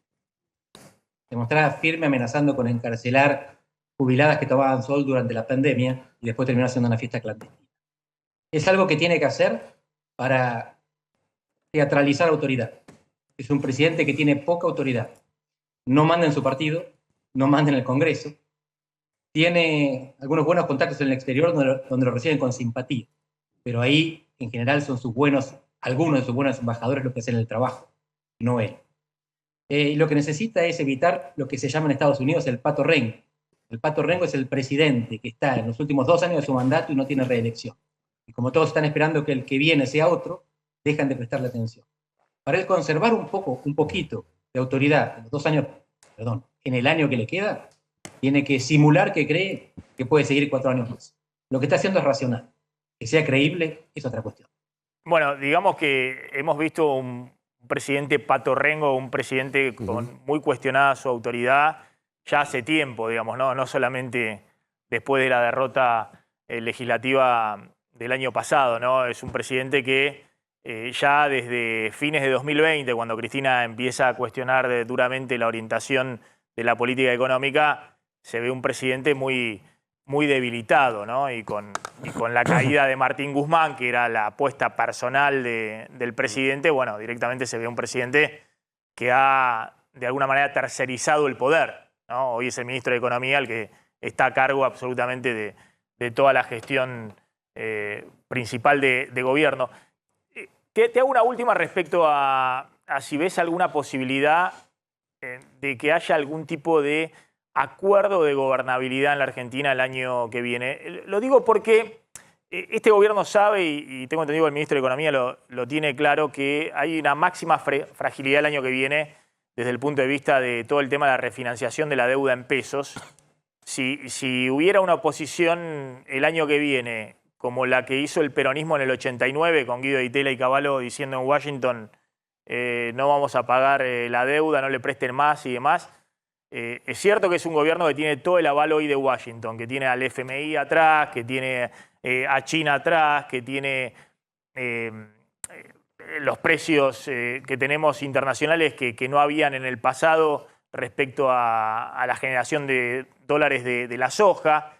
Se mostraba firme amenazando con encarcelar jubiladas que tomaban sol durante la pandemia y después terminó haciendo una fiesta clandestina. Es algo que tiene que hacer para teatralizar autoridad. Es un presidente que tiene poca autoridad. No manda en su partido, no manda en el Congreso. Tiene algunos buenos contactos en el exterior donde lo reciben con simpatía. Pero ahí, en general, son algunos de sus buenos embajadores los que hacen el trabajo, no él. Lo que necesita es evitar lo que se llama en Estados Unidos el pato rengo. El pato rengo es el presidente que está en los últimos 2 años de su mandato y no tiene reelección. Y como todos están esperando que el que viene sea otro, dejan de prestarle atención. Para él conservar un poquito de autoridad en los 2 años, en el año que le queda, tiene que simular que cree que puede seguir 4 años más. Lo que está haciendo es racional. Que sea creíble es otra cuestión.
Bueno, digamos que hemos visto un presidente patorrengo, un presidente con muy cuestionada su autoridad ya hace tiempo, digamos, no solamente después de la derrota legislativa del año pasado, ¿no? Es un presidente que ya desde fines de 2020, cuando Cristina empieza a cuestionar duramente la orientación de la política económica, se ve un presidente muy debilitado, ¿no? Y con la caída de Martín Guzmán, que era la apuesta personal del presidente, bueno, directamente se ve un presidente que ha, de alguna manera, tercerizado el poder, ¿no? Hoy es el ministro de Economía el que está a cargo absolutamente de toda la gestión principal de gobierno. Te hago una última respecto a si ves alguna posibilidad de que haya algún tipo de acuerdo de gobernabilidad en la Argentina el año que viene. Lo digo porque este gobierno sabe, y tengo entendido que el ministro de Economía lo tiene claro, que hay una máxima fragilidad el año que viene desde el punto de vista de todo el tema de la refinanciación de la deuda en pesos. Si hubiera una oposición el año que viene, como la que hizo el peronismo en el 89, con Guido Di Tella y Cavallo diciendo en Washington, no vamos a pagar la deuda, no le presten más y demás. Es cierto que es un gobierno que tiene todo el aval hoy de Washington, que tiene al FMI atrás, que tiene a China atrás, que tiene los precios que tenemos internacionales que no habían en el pasado respecto a la generación de dólares de la soja.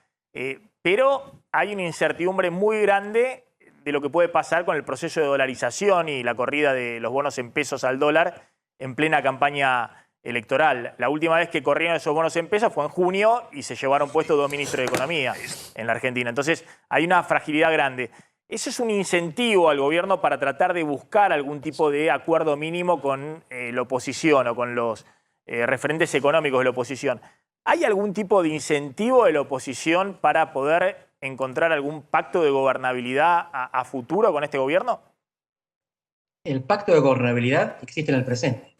Pero hay una incertidumbre muy grande de lo que puede pasar con el proceso de dolarización y la corrida de los bonos en pesos al dólar en plena campaña electoral. La última vez que corrieron esos bonos en pesos fue en junio y se llevaron puestos 2 ministros de Economía en la Argentina. Entonces hay una fragilidad grande. ¿Eso es un incentivo al gobierno para tratar de buscar algún tipo de acuerdo mínimo con la oposición o con los referentes económicos de la oposición? ¿Hay algún tipo de incentivo de la oposición para poder encontrar algún pacto de gobernabilidad a futuro con este gobierno?
El pacto de gobernabilidad existe en el presente.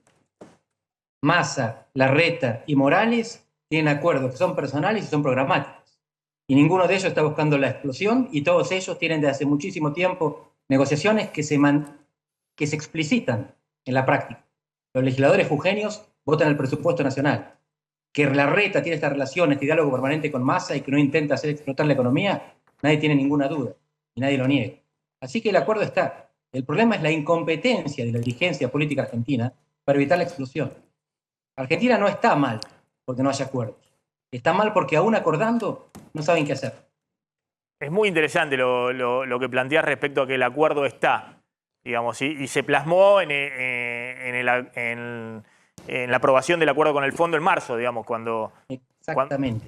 Massa, Larreta y Morales tienen acuerdos que son personales y son programáticos. Y ninguno de ellos está buscando la explosión, y todos ellos tienen desde hace muchísimo tiempo negociaciones que se explicitan en la práctica. Los legisladores jujeños votan el presupuesto nacional. Que Larreta tiene esta relación, este diálogo permanente con Massa y que no intenta hacer explotar la economía, nadie tiene ninguna duda y nadie lo niega. Así que el acuerdo está. El problema es la incompetencia de la dirigencia política argentina para evitar la explosión. Argentina no está mal porque no haya acuerdos. Está mal porque aún acordando no saben qué hacer.
Es muy interesante lo que planteas respecto a que el acuerdo está, digamos, y se plasmó en la aprobación del acuerdo con el fondo en marzo, digamos, cuando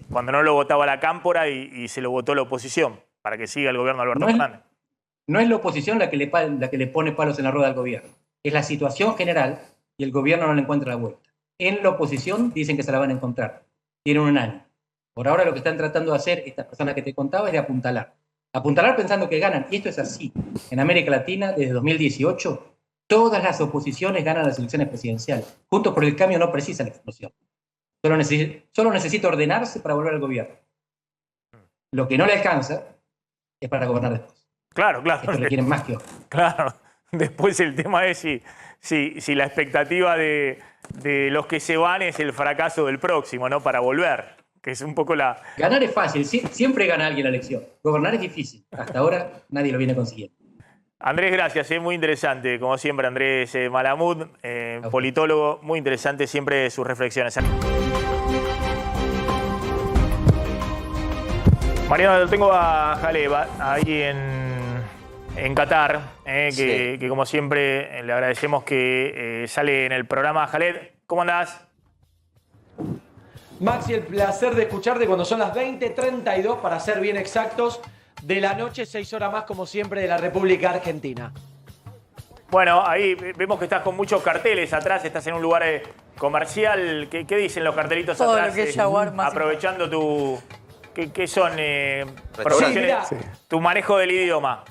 no lo votaba la Cámpora y se lo votó la oposición, para que siga el gobierno de Alberto Fernández.
No es la oposición la que le pone palos en la rueda al gobierno. Es la situación general y el gobierno no le encuentra la vuelta. En la oposición dicen que se la van a encontrar. Tienen un año. Por ahora lo que están tratando de hacer estas personas que te contaba es de apuntalar. Apuntalar pensando que ganan. Y esto es así. En América Latina, desde 2018, todas las oposiciones ganan las elecciones presidenciales. Juntos por el Cambio no precisa la explosión. Solo necesita ordenarse para volver al gobierno. Lo que no le alcanza es para gobernar después.
Claro.
Esto le quieren más que otro.
Claro. Después el tema es si la expectativa de los que se van es el fracaso del próximo, ¿no? Para volver, que es un poco la...
Ganar es fácil, siempre gana alguien la elección. Gobernar es difícil. Hasta ahora nadie lo viene consiguiendo.
Andrés, gracias, muy interesante, como siempre, Andrés Malamud, politólogo, muy interesante siempre sus reflexiones. Mariano, lo tengo a Jaleb, ahí en Qatar, que como siempre le agradecemos que sale en el programa. Jaleb, ¿cómo andás?
Maxi, el placer de escucharte cuando son las 20:32, para ser bien exactos, de la noche, 6 horas más, como siempre, de la República Argentina.
Bueno, ahí vemos que estás con muchos carteles atrás, estás en un lugar comercial. ¿Qué dicen los cartelitos
todo
atrás?
Lo que es shawarma,
aprovechando tu... ¿Qué son?
Sí,
tu manejo del idioma.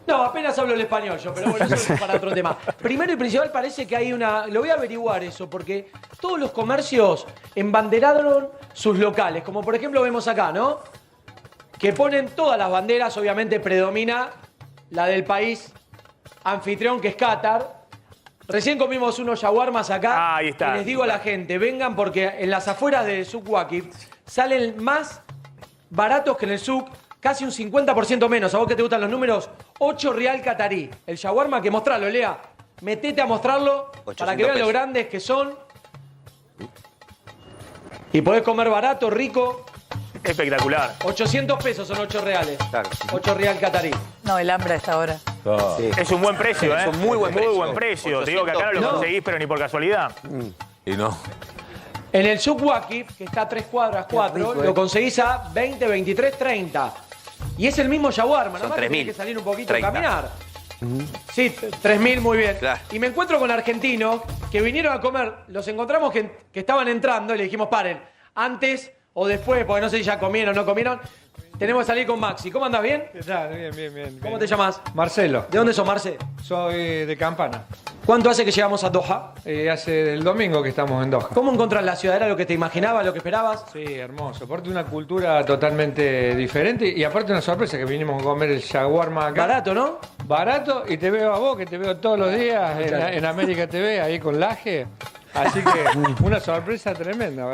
No, apenas hablo el español yo, pero bueno, eso es para otro tema. Primero y principal, parece que hay una... Lo voy a averiguar eso, porque todos los comercios embanderaron sus locales, como por ejemplo vemos acá, ¿no? Que ponen todas las banderas, obviamente predomina la del país anfitrión que es Qatar. Recién comimos unos shawarmas acá.
Ahí está.
Y les digo a la gente, vengan porque en las afueras de Souk Waqif salen más baratos que en el Souk, casi un 50% menos. ¿A vos que te gustan los números? 8 real catarí. El shawarma, que mostralo, Lea. Metete a mostrarlo para que vean lo grandes que son. Y podés comer barato, rico.
Espectacular.
800 pesos son 8 reales.
Claro.
8 real catarí.
No, el hambre a esta hora.
Sí.
Es un buen precio, ¿eh?
Es un muy buen precio.
Te digo que acá no lo conseguís, pero ni por casualidad.
Y no.
En el Souk Waqif, que está a 3 cuadras, 4, lo conseguís a 20, 23, 30. Y es el mismo shawarma,
Son
¿no?
3.000.
Tenés que salir un poquito a
30.
caminar. Sí, 3.000, muy bien.
Claro.
Y me encuentro con argentinos que vinieron a comer, los encontramos que estaban entrando y le dijimos, paren, antes o después, porque no sé si ya comieron o no comieron, tenemos que salir con Maxi. ¿Cómo andás? ¿Bien?
¿Qué tal? Bien.
¿Cómo te llamas?
Marcelo.
¿De dónde sos, Marce?
Soy de Campana.
¿Cuánto hace que llegamos a Doha?
Hace el domingo que estamos en Doha.
¿Cómo encontrás la ciudad? ¿Era lo que te imaginabas, lo que esperabas?
Sí, hermoso. Aparte una cultura totalmente diferente y aparte una sorpresa que vinimos a comer el shawarma acá.
Barato, ¿no?
Barato, y te veo a vos, que te veo todos los días en América TV, ahí con Laje. Así que una sorpresa tremenda.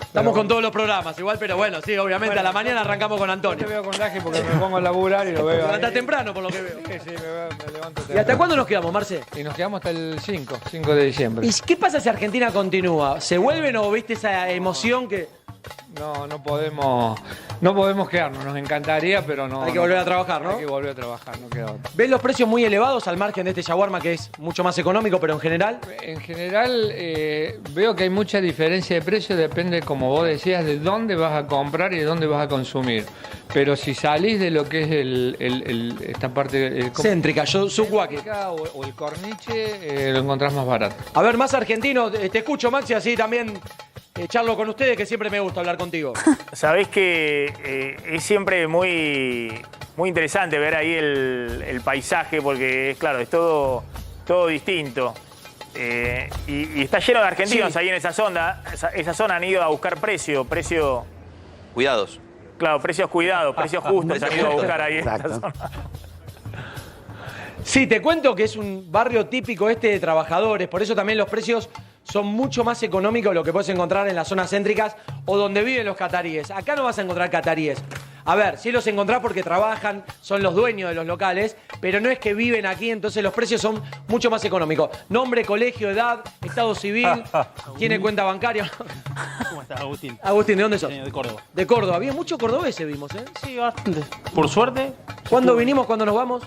Estamos con todos los programas igual, pero bueno, sí, obviamente a la mañana arrancamos con Antonio.
Te veo con Laje porque me pongo a laburar y lo veo.
Levantás
ahí.
temprano por lo que veo.
Sí, me levanto temprano.
¿Y hasta cuándo nos quedamos, Marce?
Y nos quedamos hasta el 5 de diciembre.
¿Y qué pasa si Argentina continúa? ¿Se vuelven o viste esa emoción que...?
No podemos quedarnos, nos encantaría, pero no.
Hay que volver a trabajar, ¿no?
Hay que volver a trabajar, no queda otra.
¿Ves los precios muy elevados al margen de este shawarma que es mucho más económico, pero en general?
En general veo que hay mucha diferencia de precio, depende, como vos decías, de dónde vas a comprar y de dónde vas a consumir. Pero si salís de lo que es esta parte...
Céntrica, Souk Waqif.
O el corniche, lo encontrás más barato.
A ver, más argentino, te escucho, Maxi, así también charlo con ustedes, que siempre me gusta hablar contigo.
Sabés que es siempre muy interesante ver ahí el paisaje, porque, claro, es todo distinto. Y está lleno de argentinos
Sí.
ahí en esa zona. Esa zona han ido a buscar precio.
Cuidados.
Claro, precios cuidados, precios justos han ido a buscar ahí en esa zona.
Sí, te cuento que es un barrio típico este de trabajadores, por eso también los precios son mucho más económicos de lo que puedes encontrar en las zonas céntricas o donde viven los cataríes. Acá no vas a encontrar cataríes. A ver, sí los encontrás porque trabajan, son los dueños de los locales, pero no es que viven aquí, entonces los precios son mucho más económicos. Nombre, colegio, edad, estado civil, tiene cuenta bancaria.
¿Cómo estás, Agustín?
Agustín, ¿de dónde sos?
De Córdoba.
De Córdoba. Había muchos cordobeses, vimos, ¿eh?
Sí, bastante. Por suerte.
¿Cuándo vinimos? ¿Cuándo nos vamos?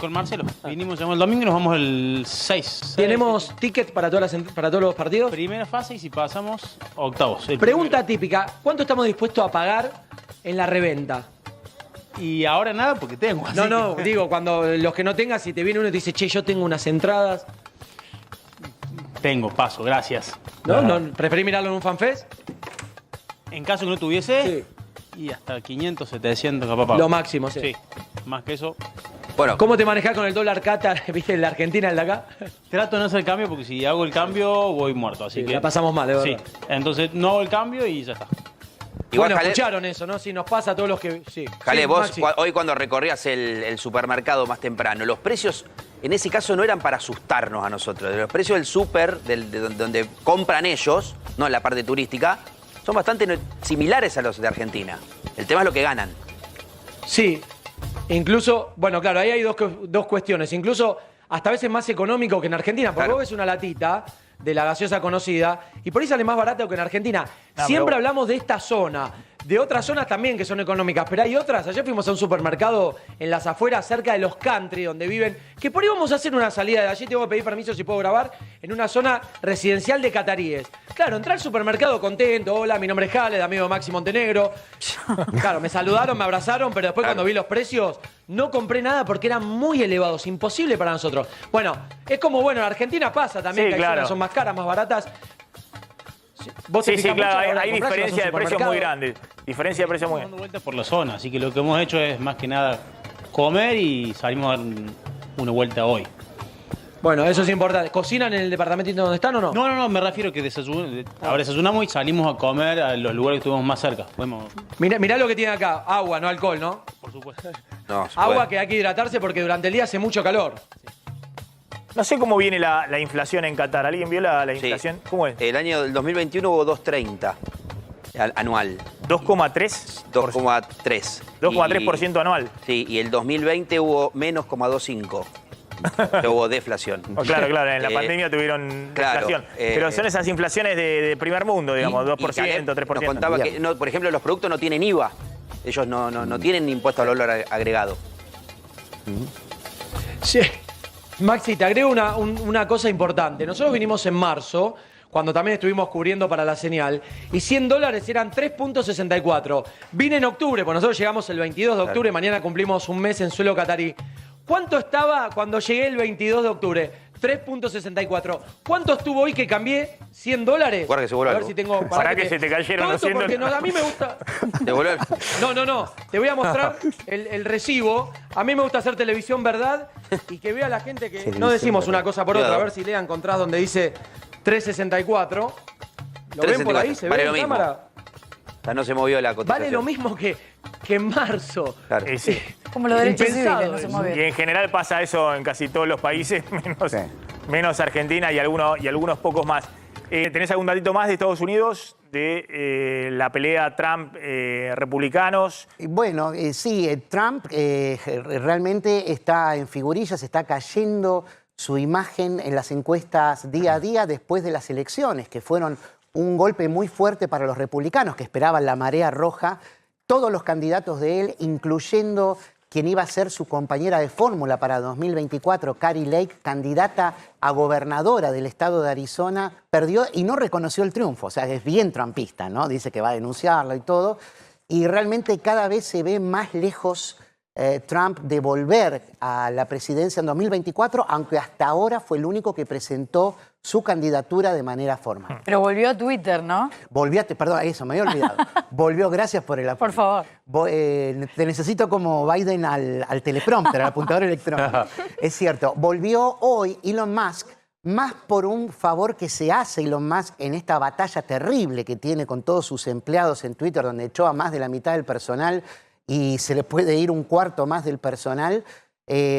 Con Marcelo. Vinimos llegamos el domingo y nos vamos el 6.
¿Tenemos tickets para todos los partidos?
Primera fase y si pasamos, octavos.
Pregunta típica, ¿cuánto estamos dispuestos a pagar en la reventa?
Y ahora nada porque tengo. así
No,
que-
digo, cuando los que no tengas, si te viene uno y te dice, che, yo tengo unas entradas.
Tengo, paso, gracias.
¿No? ¿Preferís mirarlo en un fanfest?
En caso que no tuviese, y hasta 500, 700 capaz pago.
Lo máximo, sí.
Sí, más que eso.
Bueno,
¿Cómo te manejás con el dólar Qatar, viste, el de Argentina, el de acá?
Trato de no hacer el cambio porque si hago el cambio voy muerto, así que...
La pasamos mal, de verdad.
Sí, entonces no hago el cambio y ya está.
Igual,
Bueno,
Jale-
escucharon eso, ¿no? Si nos pasa a todos los que... Sí.
Jale,
Sí,
vos
Maxi.
hoy cuando recorrías el supermercado más temprano, los precios en ese caso no eran para asustarnos a nosotros. Los precios del súper, donde compran ellos, no en la parte turística, son bastante similares a los de Argentina. El tema es lo que ganan.
Sí, incluso, bueno, claro, ahí hay dos cuestiones. Incluso hasta a veces más económico que en Argentina, porque
Claro.
vos ves una latita de la gaseosa conocida y por ahí sale más barato que en Argentina.
No,
Siempre
pero-
hablamos de esta zona, de otras zonas también que son económicas, pero hay otras. Ayer fuimos a un supermercado en las afueras, cerca de los country, donde viven, que por ahí vamos a hacer una salida de allí, tengo que pedir permiso si puedo grabar, en una zona residencial de cataríes. Claro, entré al supermercado contento, hola, mi nombre es Jale, amigo de Maxi Montenegro. Claro, me saludaron, me abrazaron, pero después cuando vi los precios, no compré nada porque eran muy elevados, imposible para nosotros. Bueno, es como, bueno, en Argentina pasa también,
Sí,
que hay
claro.
zonas son más caras, más baratas. ¿Vos te
Sí, sí,
fijás mucho a
claro,
la hora de
hay
comprar si vas a un
diferencia de precios
supermercado?
muy grandes. Diferencia de precios muy
Dando vueltas por la zona, así que lo que hemos hecho es más que nada comer y salimos a dar una vuelta hoy.
Bueno, eso es importante. ¿Cocinan en el departamentito donde están o no?
No, me refiero que ahora desayunamos y salimos a comer a los lugares que estuvimos más cerca.
Mirá lo que tiene acá, agua, no alcohol, ¿no?
Por supuesto.
No, se
Agua
puede.
que hay que hidratarse porque durante el día hace mucho calor.
No sé cómo viene la inflación en Qatar. ¿Alguien vio la inflación? ¿Cómo es?
El año del 2021 hubo 2,30 anual.
2,3.
2,3.
2,3% anual.
Sí, y el 2020 hubo menos 0,25. Hubo deflación.
Claro, en la pandemia tuvieron inflación. Pero son esas inflaciones de primer mundo, digamos, 2%, 3%.
Nos contaba que, no, por ejemplo, los productos no tienen IVA. Ellos no tienen impuesto al valor agregado.
Sí. Maxi, te agrego una cosa importante. Nosotros vinimos en marzo, cuando también estuvimos cubriendo para la señal, y $100 eran 3.64. Vine en octubre, pues nosotros llegamos el 22 de octubre, mañana cumplimos un mes en suelo catarí. ¿Cuánto estaba cuando llegué el 22 de octubre? 3.64. ¿Cuánto estuvo hoy que cambié? $100.
Guarda que se vuelva
A ver si tengo...
Para que se te cayeron los 100
porque a mí me gusta... No. Te voy a mostrar el recibo. A mí me gusta hacer televisión verdad y que vea la gente que no decimos una cosa por otra. A ver si Lea encontrás donde dice 3.64. ¿Lo ven por ahí? ¿Se ve en cámara?
O sea, no se movió la cotización.
Vale lo mismo que en marzo.
Claro.
Sí.
Como los derechos
Impensado
civiles, no se mueve.
Y en general pasa eso en casi todos los países, menos Argentina y algunos pocos más. ¿Tenés algún datito más de Estados Unidos? De la pelea Trump-republicanos.
Bueno, sí, Trump realmente está en figurillas, está cayendo su imagen en las encuestas día a día después de las elecciones, que fueron un golpe muy fuerte para los republicanos, que esperaban la marea roja. Todos los candidatos de él, incluyendo quien iba a ser su compañera de fórmula para 2024, Kari Lake, candidata a gobernadora del estado de Arizona, perdió y no reconoció el triunfo. O sea, es bien trumpista, ¿no? Dice que va a denunciarlo y todo. Y realmente cada vez se ve más lejos Trump de volver a la presidencia en 2024, aunque hasta ahora fue el único que presentó su candidatura de manera formal.
Pero volvió a Twitter, ¿no?
Volvió a... Perdón, eso, me había olvidado. Volvió, gracias por el apoyo.
Por favor.
Te necesito como Biden al teleprompter, al apuntador electrónico. Es cierto. Volvió hoy Elon Musk, más por un favor que se hace Elon Musk en esta batalla terrible que tiene con todos sus empleados en Twitter, donde echó a más de la mitad del personal y se le puede ir un cuarto más del personal.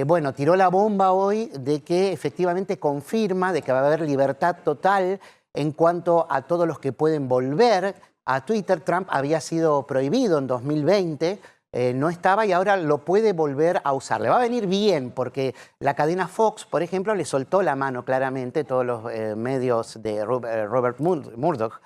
Bueno, tiró la bomba hoy de que efectivamente confirma de que va a haber libertad total en cuanto a todos los que pueden volver a Twitter. Trump había sido prohibido en 2020, no estaba y ahora lo puede volver a usar. Le va a venir bien porque la cadena Fox, por ejemplo, le soltó la mano claramente, todos los medios de Robert Murdoch.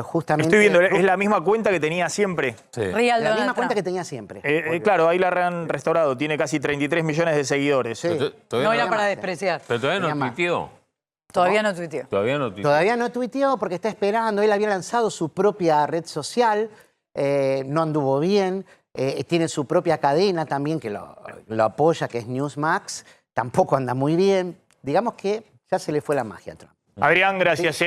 Justamente,
estoy viendo, es la misma cuenta que tenía siempre.
Sí. La misma cuenta que tenía siempre.
Claro, ahí la han restaurado. Tiene casi 33 millones de seguidores.
Sí.
No era para despreciar.
Pero todavía no tuiteó.
Todavía no tuiteó.
Todavía no tuiteó porque está esperando. Él había lanzado su propia red social. No anduvo bien. Tiene su propia cadena también que lo apoya, que es Newsmax. Tampoco anda muy bien. Digamos que ya se le fue la magia a Trump.
Adrián, gracias.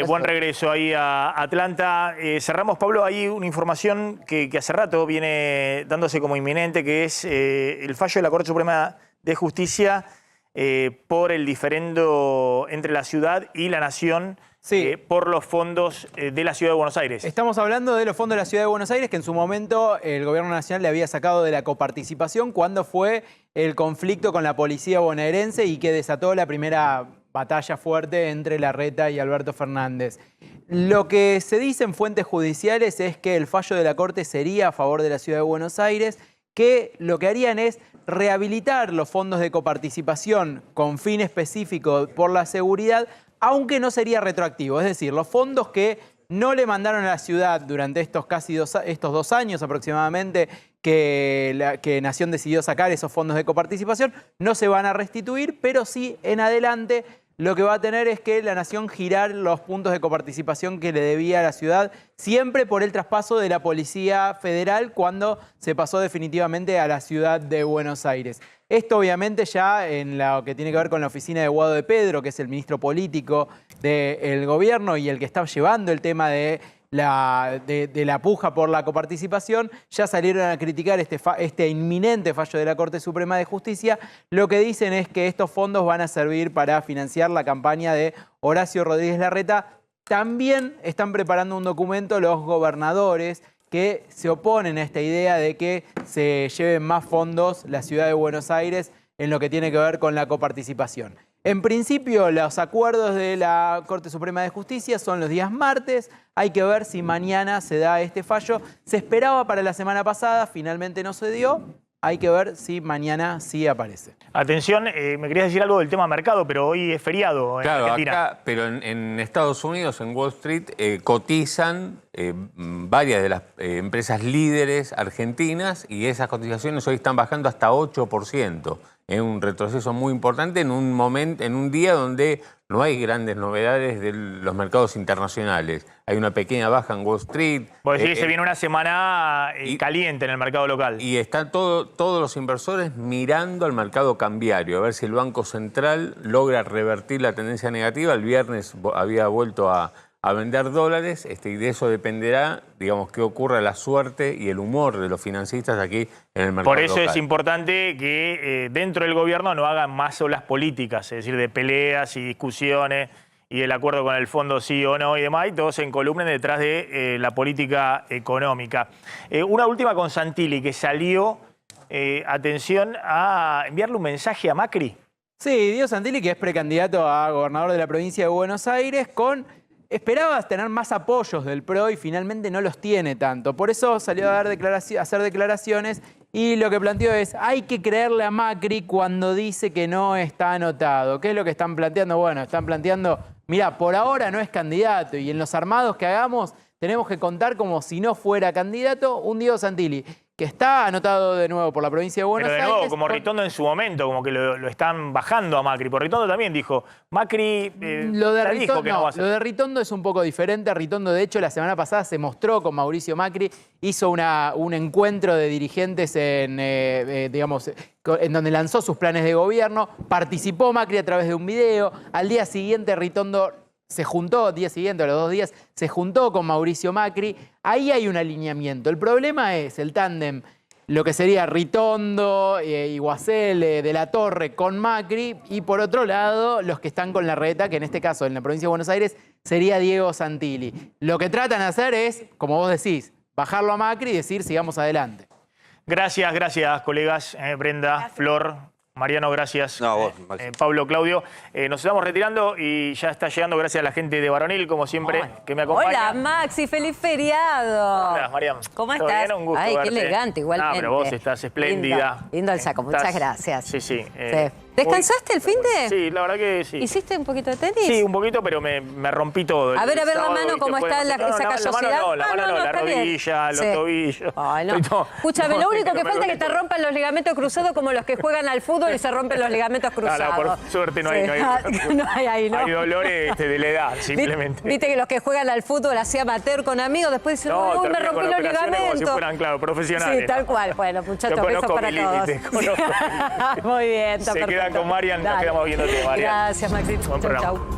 Buen regreso ahí a Atlanta. Cerramos, Pablo, hay una información que hace rato viene dándose como inminente, que es el fallo de la Corte Suprema de Justicia por el diferendo entre la ciudad y la nación por los fondos de la Ciudad de Buenos Aires.
Estamos hablando de los fondos de la Ciudad de Buenos Aires, que en su momento el Gobierno Nacional le había sacado de la coparticipación cuando fue el conflicto con la policía bonaerense y que desató la primera batalla fuerte entre Larreta y Alberto Fernández. Lo que se dice en fuentes judiciales es que el fallo de la Corte sería a favor de la Ciudad de Buenos Aires, que lo que harían es rehabilitar los fondos de coparticipación con fin específico por la seguridad, aunque no sería retroactivo. Es decir, los fondos que no le mandaron a la ciudad durante estos 2 años aproximadamente que Nación decidió sacar esos fondos de coparticipación, no se van a restituir, pero sí en adelante lo que va a tener es que la Nación girar los puntos de coparticipación que le debía a la ciudad, siempre por el traspaso de la Policía Federal cuando se pasó definitivamente a la Ciudad de Buenos Aires. Esto obviamente ya en lo que tiene que ver con la oficina de Guado de Pedro, que es el ministro político del gobierno y el que está llevando el tema de la puja por la coparticipación, ya salieron a criticar este inminente fallo de la Corte Suprema de Justicia. Lo que dicen es que estos fondos van a servir para financiar la campaña de Horacio Rodríguez Larreta. También están preparando un documento los gobernadores que se oponen a esta idea de que se lleven más fondos la Ciudad de Buenos Aires en lo que tiene que ver con la coparticipación. En principio, los acuerdos de la Corte Suprema de Justicia son los días martes. Hay que ver si mañana se da este fallo. Se esperaba para la semana pasada, finalmente no se dio. Hay que ver si mañana sí aparece.
Atención, me querías decir algo del tema mercado, pero hoy es feriado en Argentina.
Acá, pero en Estados Unidos, en Wall Street, cotizan varias de las empresas líderes argentinas y esas cotizaciones hoy están bajando hasta 8%. Es un retroceso muy importante en un día donde no hay grandes novedades de los mercados internacionales. Hay una pequeña baja en Wall Street.
Pues sí, se viene una semana caliente en el mercado local.
Y están todos los inversores mirando al mercado cambiario, a ver si el Banco Central logra revertir la tendencia negativa. El viernes había vuelto a vender dólares, y de eso dependerá, digamos, qué ocurra la suerte y el humor de los financistas aquí en el mercado
Por eso
local.
es importante que dentro del gobierno no hagan más olas políticas, es decir, de peleas y discusiones y el acuerdo con el fondo sí o no y demás, y todos se encolumnen detrás de la política económica. Una última con Santilli, que salió, atención, a enviarle un mensaje a Macri.
Sí, Diego Santilli, que es precandidato a gobernador de la provincia de Buenos Aires, esperabas tener más apoyos del PRO y finalmente no los tiene tanto. Por eso salió a hacer declaraciones y lo que planteó es, hay que creerle a Macri cuando dice que no está anotado. ¿Qué es lo que están planteando? Bueno, están planteando, mira, por ahora no es candidato y en los armados que hagamos tenemos que contar como si no fuera candidato un Diego Santilli, que está anotado de nuevo por la provincia de Buenos Aires.
Pero de nuevo, como Ritondo en su momento, como que lo están bajando a Macri. Porque Ritondo también dijo, Macri
lo de
dijo que no va a hacer.
Lo de Ritondo es un poco diferente. Ritondo, de hecho, la semana pasada se mostró con Mauricio Macri, hizo un encuentro de dirigentes digamos, en donde lanzó sus planes de gobierno, participó Macri a través de un video. Al día siguiente Ritondo se juntó, día siguiente, a los 2 días, se juntó con Mauricio Macri. Ahí hay un alineamiento. El problema es el tándem, lo que sería Ritondo, Iguacel, de la Torre con Macri, y por otro lado, los que están con Larreta, que en este caso en la provincia de Buenos Aires sería Diego Santilli. Lo que tratan de hacer es, como vos decís, bajarlo a Macri y decir sigamos adelante.
Gracias, colegas. Brenda, Flor, Mariano, gracias.
No, vos, Maxi.
Pablo, Claudio. Nos estamos retirando y ya está llegando, gracias a la gente de Varonil, como siempre, que me acompaña.
Hola, Maxi, feliz feriado.
Hola, Mariam.
¿Cómo
¿Todo
estás?
bien? Un gusto
Ay,
verte.
qué elegante, igualmente.
No, pero vos estás espléndida.
Lindo el saco, muchas gracias.
Sí, sí.
¿Descansaste el fin de?
Sí, la verdad que sí.
¿Hiciste un poquito de tenis?
Sí, un poquito, pero me rompí todo.
A ver
El
la
sábado,
mano,
¿viste?
cómo está esa callosidad.
La mano no, la
está bien.
rodilla, los
Sí.
tobillos.
Ay, no.
Estoy todo-
Escúchame, lo único que
me
falta es
duele
que te
todo.
rompan los ligamentos cruzados como los que juegan al fútbol y se rompen los ligamentos cruzados.
No, por suerte no hay.
Sí. No hay ahí, ¿no?
Hay dolores de la edad, simplemente.
Viste que los que juegan al fútbol así amateur con amigos, después dicen,
No,
uy, me
terminan
rompí
con
los
operaciones
ligamentos.
como si fueran, claro, profesionales.
Sí, tal cual. Bueno, muchachos,
Yo
besos
conozco
para
mi
todos.
límite, conozco mi límite.
Muy bien, está
Se
perfecto.
quedan con Marian, nos
Dale.
quedamos viéndote, Marian.
Gracias, Maxi.
Buen
Chau,
programa.
chau.